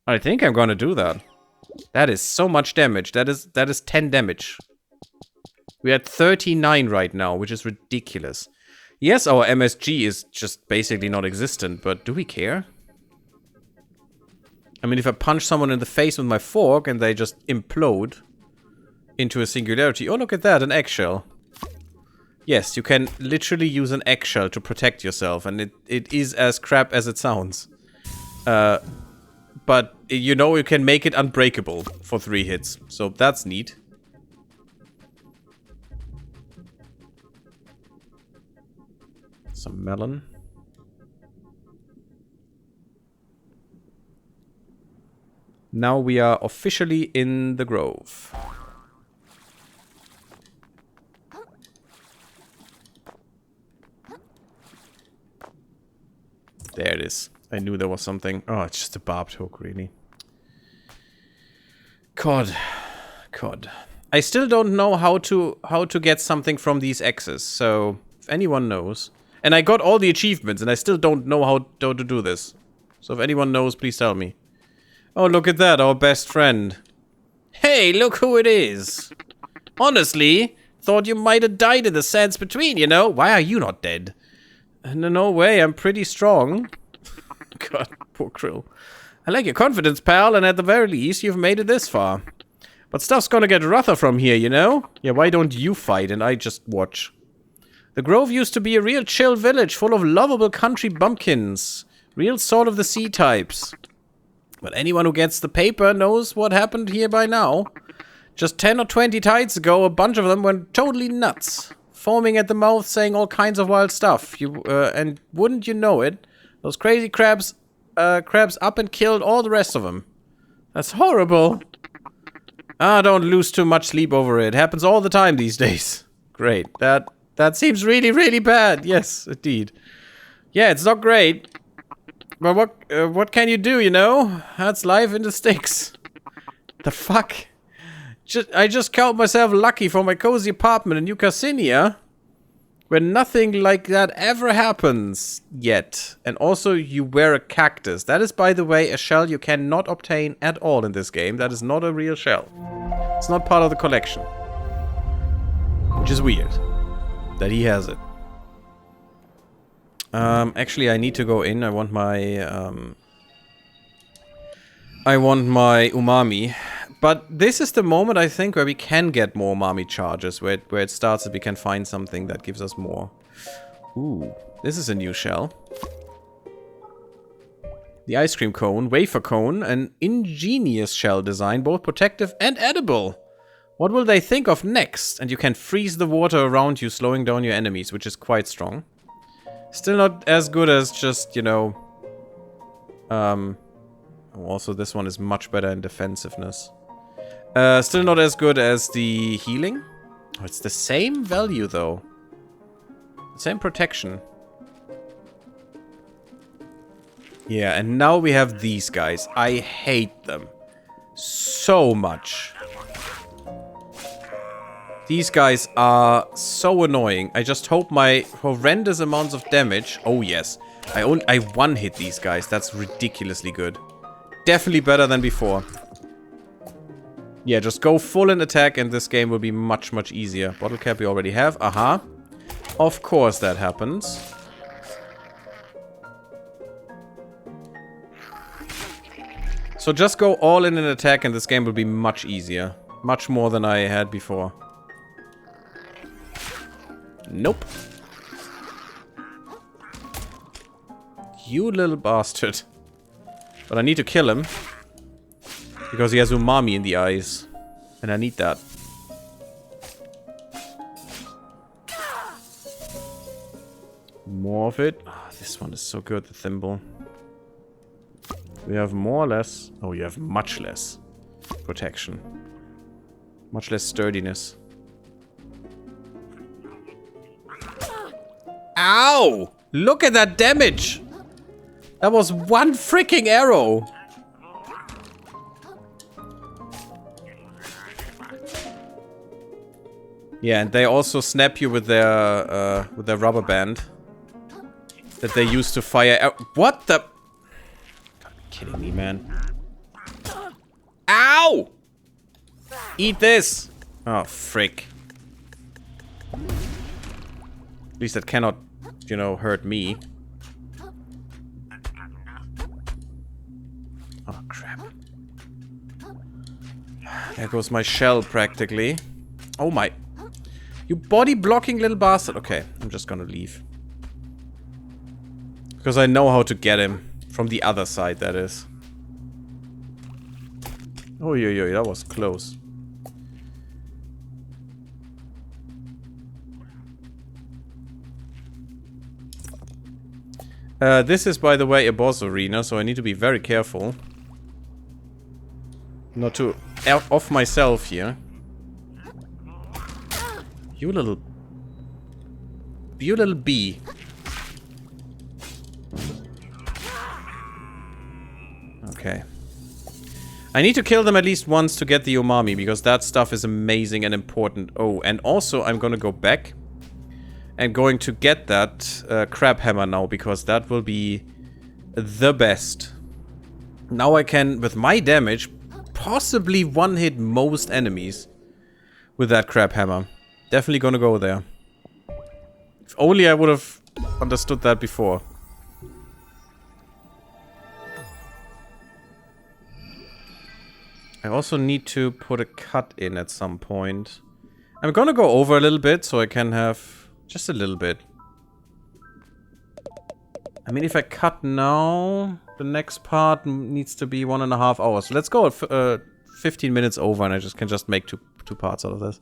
I think I'm gonna do that. That is so much damage. That is 10 damage. We're at 39 right now, which is ridiculous. Yes, our MSG is just basically non-existent, but do we care? I mean, if I punch someone in the face with my fork and they just implode into a singularity... Oh, look at that, an eggshell. Yes, you can literally use an eggshell to protect yourself, and it is as crap as it sounds. But, you know, you can make it unbreakable for 3 hits, so that's neat. Some melon. Now we are officially in the grove. There it is. I knew there was something. Oh, it's just a barbed hook, really. God. God. I still don't know how to get something from these X's, so if anyone knows... And I got all the achievements, and I still don't know how to do this. So if anyone knows, please tell me. Oh, look at that, our best friend. Hey, look who it is. Honestly, thought you might have died in the sands between, you know? Why are you not dead? No way, I'm pretty strong. God, poor Krill. I like your confidence, pal, and at the very least, you've made it this far. But stuff's gonna get rougher from here, you know? Yeah, why don't you fight and I just watch? The Grove used to be a real chill village full of lovable country bumpkins. Real salt of the sea types. But anyone who gets the paper knows what happened here by now. Just 10 or 20 tides ago, a bunch of them went totally nuts. Foaming at the mouth, saying all kinds of wild stuff. And wouldn't you know it, those crazy crabs up and killed all the rest of them. That's horrible. Ah, don't lose too much sleep over it. Happens all the time these days. Great. That seems really, really bad. Yes, indeed. Yeah, it's not great. But what can you do, you know? That's life in the sticks. The fuck? I just count myself lucky for my cozy apartment in New Carcinia, where nothing like that ever happens yet. And also, you wear a cactus. That is, by the way, a shell you cannot obtain at all in this game. That is not a real shell. It's not part of the collection. Which is weird. That he has it. Actually, I need to go in. I want my umami. But this is the moment, I think, where we can get more umami charges. Where it starts that we can find something that gives us more. Ooh, this is a new shell. The ice cream cone, wafer cone, an ingenious shell design, both protective and edible. What will they think of next? And you can freeze the water around you, slowing down your enemies, which is quite strong. Still not as good as just, you know... also, this one is much better in defensiveness. Still not as good as the healing. Oh, it's the same value, though. Same protection. Yeah, and now we have these guys. I hate them so much. These guys are so annoying. I just hope my horrendous amounts of damage... Oh, yes. I one-hit these guys. That's ridiculously good. Definitely better than before. Yeah, just go full in attack and this game will be much, much easier. Bottle cap we already have. Aha. Of course that happens. So just go all in an attack and this game will be much easier. Much more than I had before. Nope. You little bastard. But I need to kill him. Because he has umami in the eyes. And I need that. More of it. Oh, this one is so good, the thimble. We have more or less. Oh, you have much less protection. Much less sturdiness. Ow! Look at that damage! That was one freaking arrow! Yeah, and they also snap you with their rubber band that they use to fire. What the? Gotta be kidding me, man! Ow! Eat this! Oh, frick! At least that cannot, you know, hurt me. Oh crap! There goes my shell, practically. Oh my! You body blocking little bastard. Okay, I'm just gonna leave. Because I know how to get him. From the other side, that is. Oh, yo, that was close. This is, by the way, a boss arena, so I need to be very careful. Not to off myself here. You little bee. Okay. I need to kill them at least once to get the umami, because that stuff is amazing and important. Oh, and also I'm gonna go back and going to get that crab hammer now, because that will be the best. Now I can, with my damage, possibly one-hit most enemies with that crab hammer. Definitely gonna go there. If only I would have understood that before. I also need to put a cut in at some point. I'm gonna go over a little bit so I can have just a little bit. I mean, if I cut now, the next part needs to be 1.5 hours. Let's go at 15 minutes over, and I can just make two parts out of this.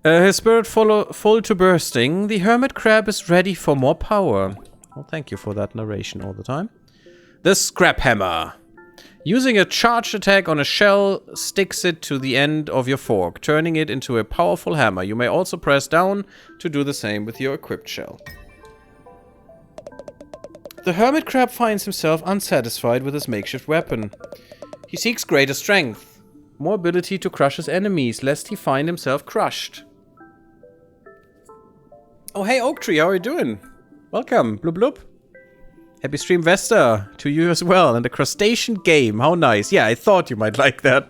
His spirit full to bursting. The hermit crab is ready for more power. Well, thank you for that narration all the time. The scrap hammer. Using a charged attack on a shell sticks it to the end of your fork, turning it into a powerful hammer. You may also press down to do the same with your equipped shell. The hermit crab finds himself unsatisfied with his makeshift weapon. He seeks greater strength, more ability to crush his enemies, lest he find himself crushed. Oh, hey, Oak Tree, how are you doing? Welcome, bloop bloop. Happy Streamvester to you as well, and a crustacean game, how nice. Yeah, I thought you might like that.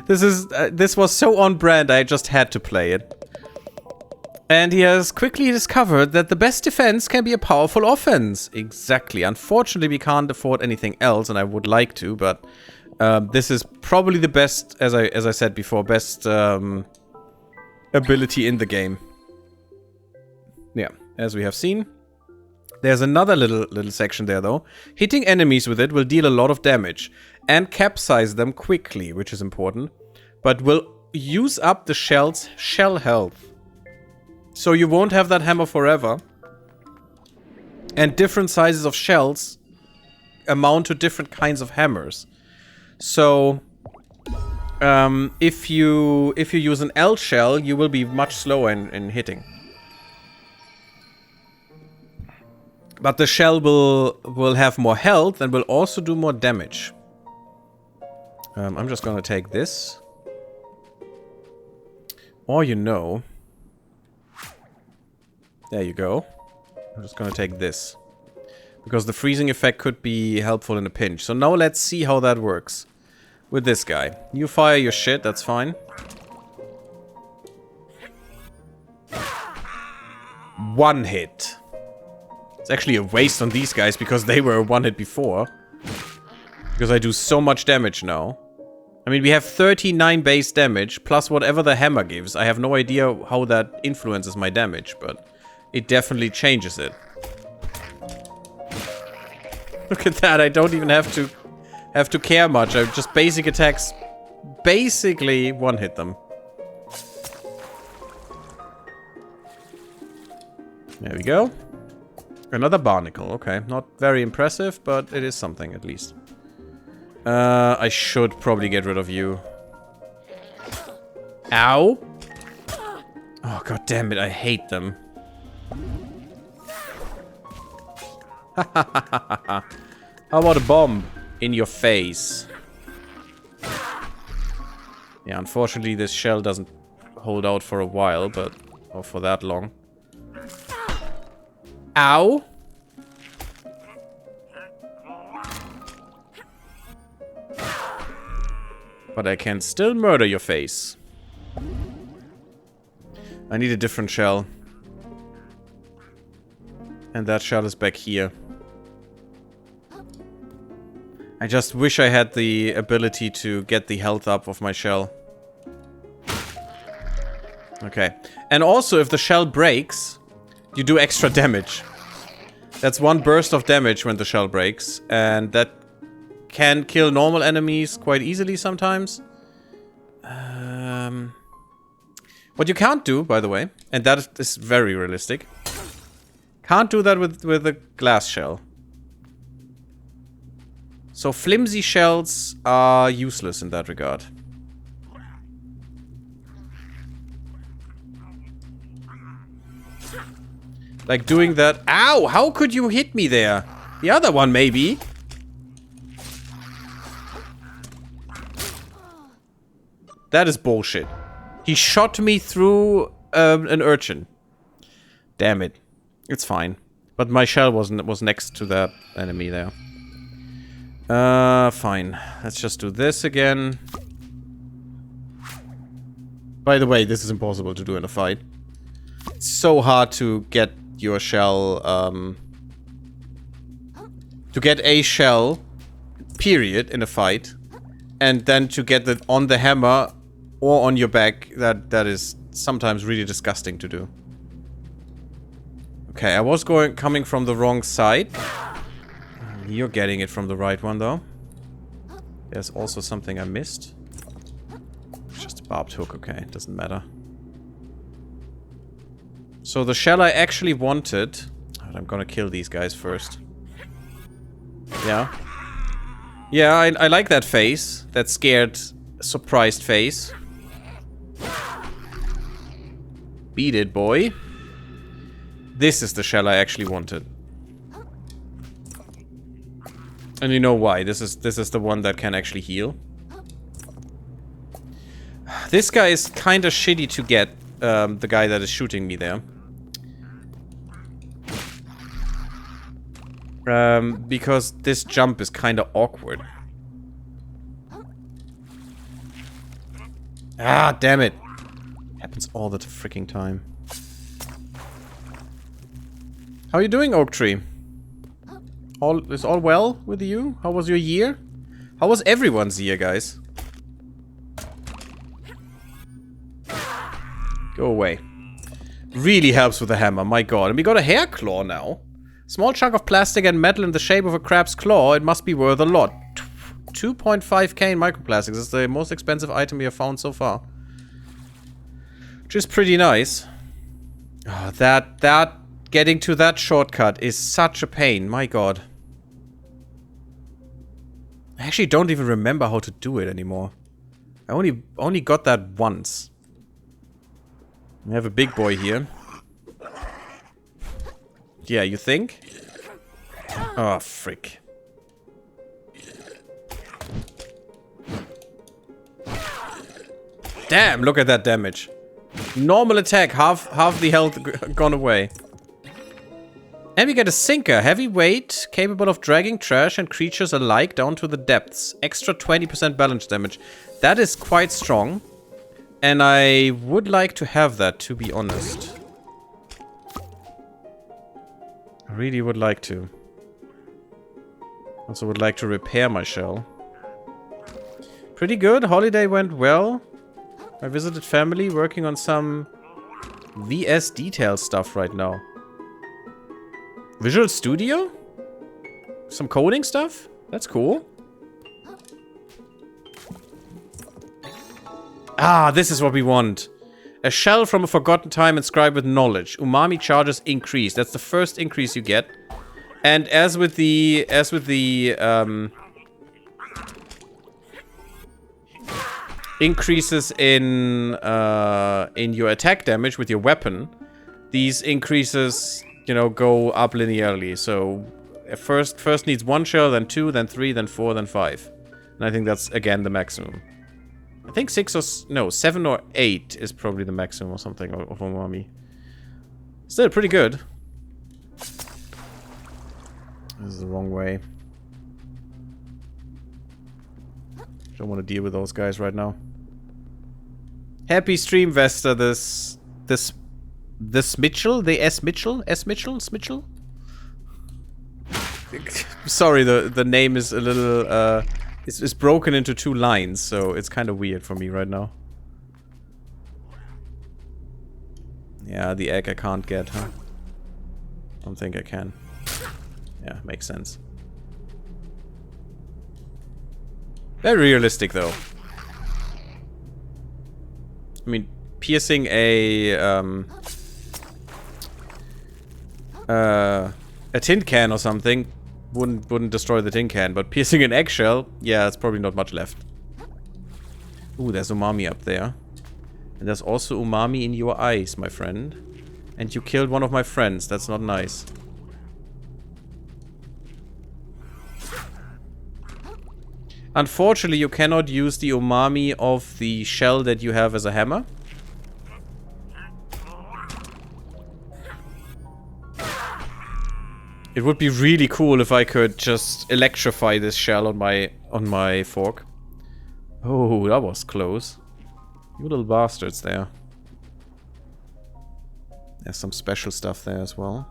This was so on brand, I just had to play it. And he has quickly discovered that the best defense can be a powerful offense. Exactly. Unfortunately, we can't afford anything else, and I would like to, but this is probably the best, as I said before, best ability in the game. Yeah, as we have seen. There's another little section there, though. Hitting enemies with it will deal a lot of damage and capsize them quickly, which is important, but will use up the shell's shell health. So you won't have that hammer forever. And different sizes of shells amount to different kinds of hammers. So if you use an L shell, you will be much slower in hitting. But the shell will have more health and will also do more damage. I'm just gonna take this. Or you know. There you go. I'm just gonna take this. Because the freezing effect could be helpful in a pinch. So now let's see how that works. With this guy. You fire your shit, that's fine. One hit. It's actually a waste on these guys because they were a one hit before. Because I do so much damage now. I mean, we have 39 base damage plus whatever the hammer gives. I have no idea how that influences my damage, but it definitely changes it. Look at that, I don't even have to care much. I just basic attacks basically one hit them. There we go. Another barnacle. Okay, not very impressive, but it is something at least. I should probably get rid of you. Ow! Oh, god damn it, I hate them. How about a bomb in your face? Yeah, unfortunately this shell doesn't hold out for a while, but... or for that long. Ow! But I can still murder your face. I need a different shell. And that shell is back here. I just wish I had the ability to get the health up of my shell. Okay. And also, if the shell breaks, you do extra damage. That's one burst of damage when the shell breaks. And that can kill normal enemies quite easily sometimes. What you can't do, by the way, and that is very realistic, can't do that with a glass shell. So flimsy shells are useless in that regard. Like doing that... Ow! How could you hit me there? The other one, maybe. That is bullshit. He shot me through an urchin. Damn it. It's fine. But my shell was next to that enemy there. Fine. Let's just do this again. By the way, this is impossible to do in a fight. It's so hard to get your shell, to get a shell, period, in a fight. And then to get it on the hammer or on your back, that is sometimes really disgusting to do. Okay, I was coming from the wrong side. You're getting it from the right one, though. There's also something I missed. Just a barbed hook, okay, doesn't matter. So the shell I actually wanted... I'm gonna kill these guys first. Yeah. Yeah, I like that face. That scared, surprised face. Beat it, boy. This is the shell I actually wanted. And you know why. This is the one that can actually heal. This guy is kinda shitty to get, the guy that is shooting me there. Because this jump is kinda awkward. Ah, damn it. Happens all the freaking time. How are you doing, Oak Tree? Is all well with you? How was your year? How was everyone's year, guys? Go away. Really helps with the hammer, my god. And we got a hair claw now. Small chunk of plastic and metal in the shape of a crab's claw. It must be worth a lot. 2.5k in microplastics is the most expensive item we have found so far. Which is pretty nice. Oh, that getting to that shortcut is such a pain, my god. I actually don't even remember how to do it anymore. I only got that once. We have a big boy here. Yeah, you think? Oh, frick. Damn, look at that damage. Normal attack, half the health gone away. And we get a sinker, heavy weight, capable of dragging trash and creatures alike down to the depths. Extra 20% balance damage. That is quite strong. And I would like to have that, to be honest. I really would like to. Also would like to repair my shell. Pretty good, holiday went well. I visited family, working on some VS detail stuff right now. Visual Studio? Some coding stuff? That's cool. Ah, this is what we want. A shell from a forgotten time inscribed with knowledge. Umami charges increase. That's the first increase you get. And as with the increases in your attack damage with your weapon, these increases, you know, go up linearly. So first needs 1 shell, then 2, then 3, then 4, then 5. And I think that's again the maximum. I think 7 or 8 is probably the maximum or something of umami. Still pretty good. This is the wrong way. Don't want to deal with those guys right now. Happy Streamvester, this Mitchell? The S Mitchell? S Mitchell? Smitchell? Sorry, the name is a little it's broken into 2 lines, so it's kind of weird for me right now. Yeah, the egg I can't get, huh? Don't think I can. Yeah, makes sense. Very realistic, though. I mean, piercing a tin can or something wouldn't destroy the tin can, but piercing an eggshell, yeah, it's probably not much left. Ooh, there's umami up there. And there's also umami in your eyes, my friend. And you killed one of my friends. That's not nice. Unfortunately, you cannot use the umami of the shell that you have as a hammer. It would be really cool if I could just electrify this shell on my fork. Oh, that was close. You little bastards there. There's some special stuff there as well.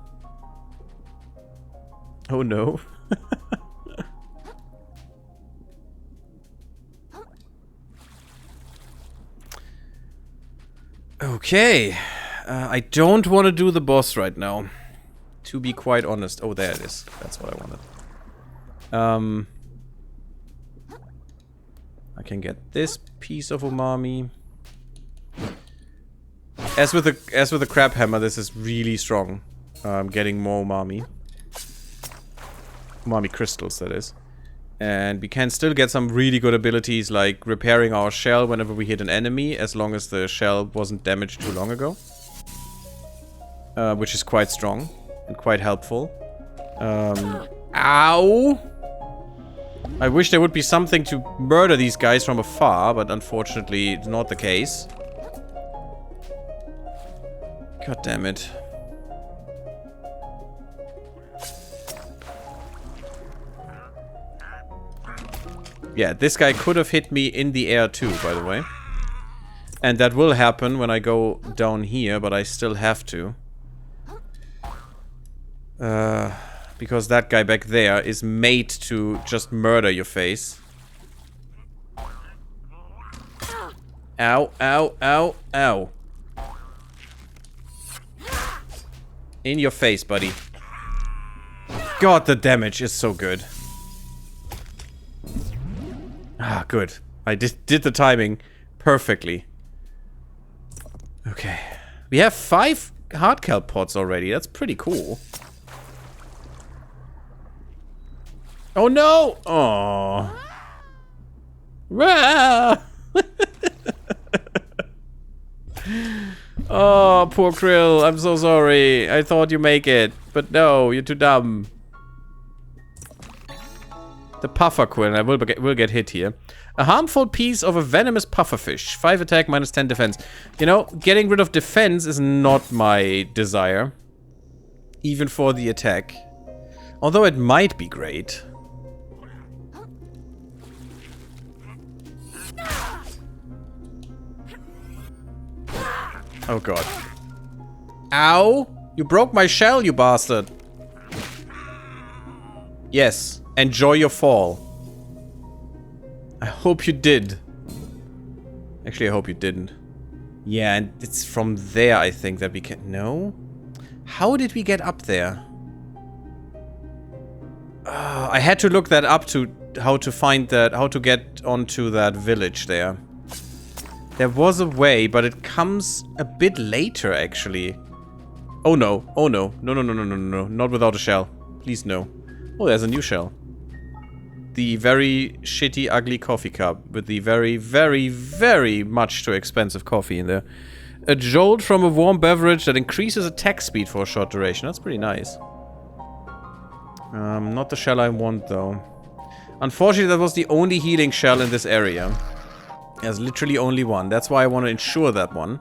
Oh no. Okay. I don't want to do the boss right now. To be quite honest. Oh, there it is. That's what I wanted. I can get this piece of umami. As with the crab hammer, this is really strong. Getting more umami. Umami crystals, that is. And we can still get some really good abilities, like repairing our shell whenever we hit an enemy, as long as the shell wasn't damaged too long ago. Which is quite strong and quite helpful. Ow! I wish there would be something to murder these guys from afar, but unfortunately it's not the case. God damn it. Yeah, this guy could have hit me in the air too, by the way. And that will happen when I go down here, but I still have to. Because that guy back there is made to just murder your face. Ow, ow, ow, ow. In your face, buddy. God, the damage is so good. Ah, good. I did the timing perfectly. Okay. We have 5 hard kelp pots already. That's pretty cool. Oh no! Oh. Oh, poor Krill. I'm so sorry. I thought you make it. But no, you're too dumb. The puffer quill. I will get hit here. A harmful piece of a venomous pufferfish. 5 attack, minus 10 defense. You know, getting rid of defense is not my desire. Even for the attack. Although it might be great. Oh god. Ow! You broke my shell, you bastard. Yes. Enjoy your fall. I hope you did. Actually, I hope you didn't. Yeah, and it's from there, I think, that we can... No? How did we get up there? I had to look that up to how to find that... How to get onto that village there. There was a way, but it comes a bit later, actually. Oh no. Oh no. No, no, no, no, no, no. Not without a shell. Please, no. Oh, there's a new shell. The very shitty, ugly coffee cup with the very, very, very much too expensive coffee in there. A jolt from a warm beverage that increases attack speed for a short duration. That's pretty nice. Not the shell I want, though. Unfortunately, that was the only healing shell in this area. There's literally only one. That's why I want to ensure that one.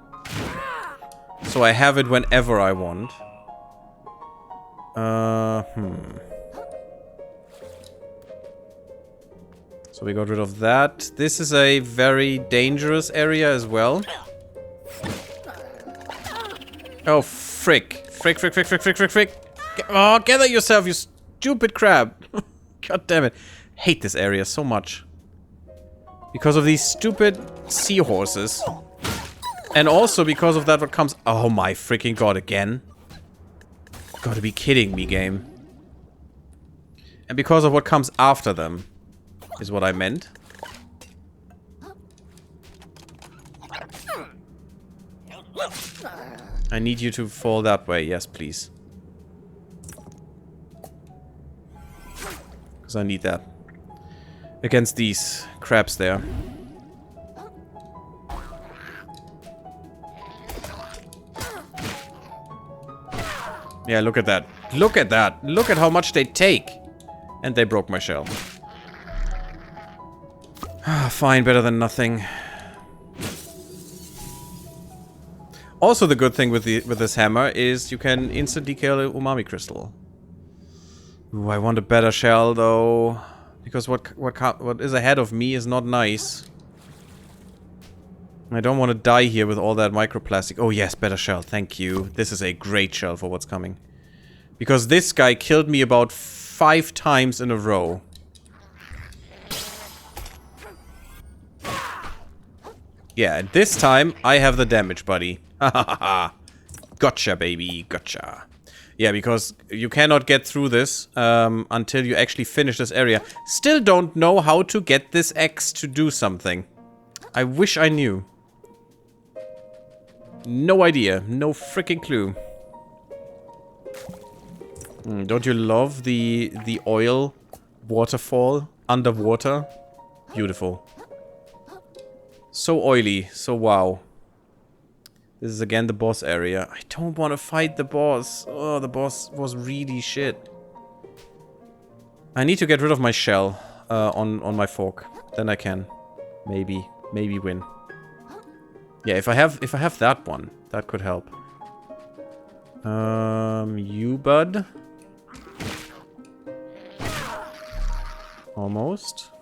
So I have it whenever I want. So we got rid of that. This is a very dangerous area as well. Oh, frick. Frick, frick, frick, frick, frick, frick, frick. Oh, gather yourself, you stupid crab. God damn it. Hate this area so much. Because of these stupid seahorses. And also because of that what comes... Oh my freaking god, again. Gotta be kidding me, game. And because of what comes after them. Is what I meant. I need you to fall that way. Yes, please. Because I need that. Against these crabs there. Yeah, look at that. Look at that. Look at how much they take. And they broke my shell. Fine, better than nothing. Also, the good thing with this hammer is you can instantly kill an umami crystal. Ooh, I want a better shell though, because what is ahead of me is not nice. I don't want to die here with all that microplastic. Oh yes, better shell. Thank you. This is a great shell for what's coming. Because this guy killed me about 5 times in a row. Yeah, and this time, I have the damage, buddy. Gotcha, baby. Gotcha. Yeah, because you cannot get through this until you actually finish this area. Still don't know how to get this X to do something. I wish I knew. No idea. No freaking clue. Don't you love the oil waterfall underwater? Beautiful. So oily, so wow. This is again the boss area. I don't want to fight the boss. Oh, the boss was really shit. I need to get rid of my shell on my fork. Then I can maybe win. Yeah, if I have that one, that could help. You bud. Almost.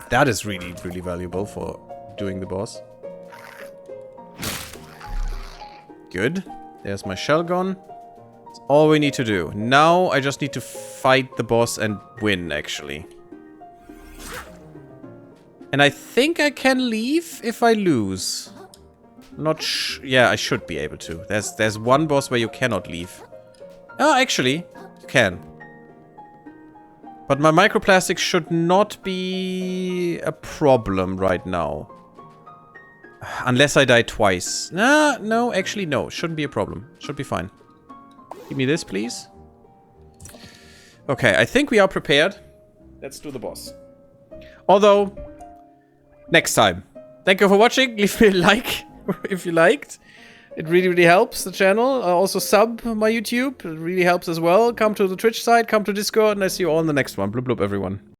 That is really, really valuable for doing the boss. Good. There's my shell gone. That's all we need to do. Now I just need to fight the boss and win, actually. And I think I can leave if I lose. Yeah, I should be able to. There's one boss where you cannot leave. Oh, actually, you can. But my microplastics should not be a problem right now. Unless I die twice. No, actually no. Shouldn't be a problem. Should be fine. Give me this, please. Okay, I think we are prepared. Let's do the boss. Although, next time. Thank you for watching. Leave me a like if you liked. It really, really helps the channel. Also sub my YouTube. It really helps as well. Come to the Twitch side, come to Discord, and I see you all in the next one. Blub blub, everyone.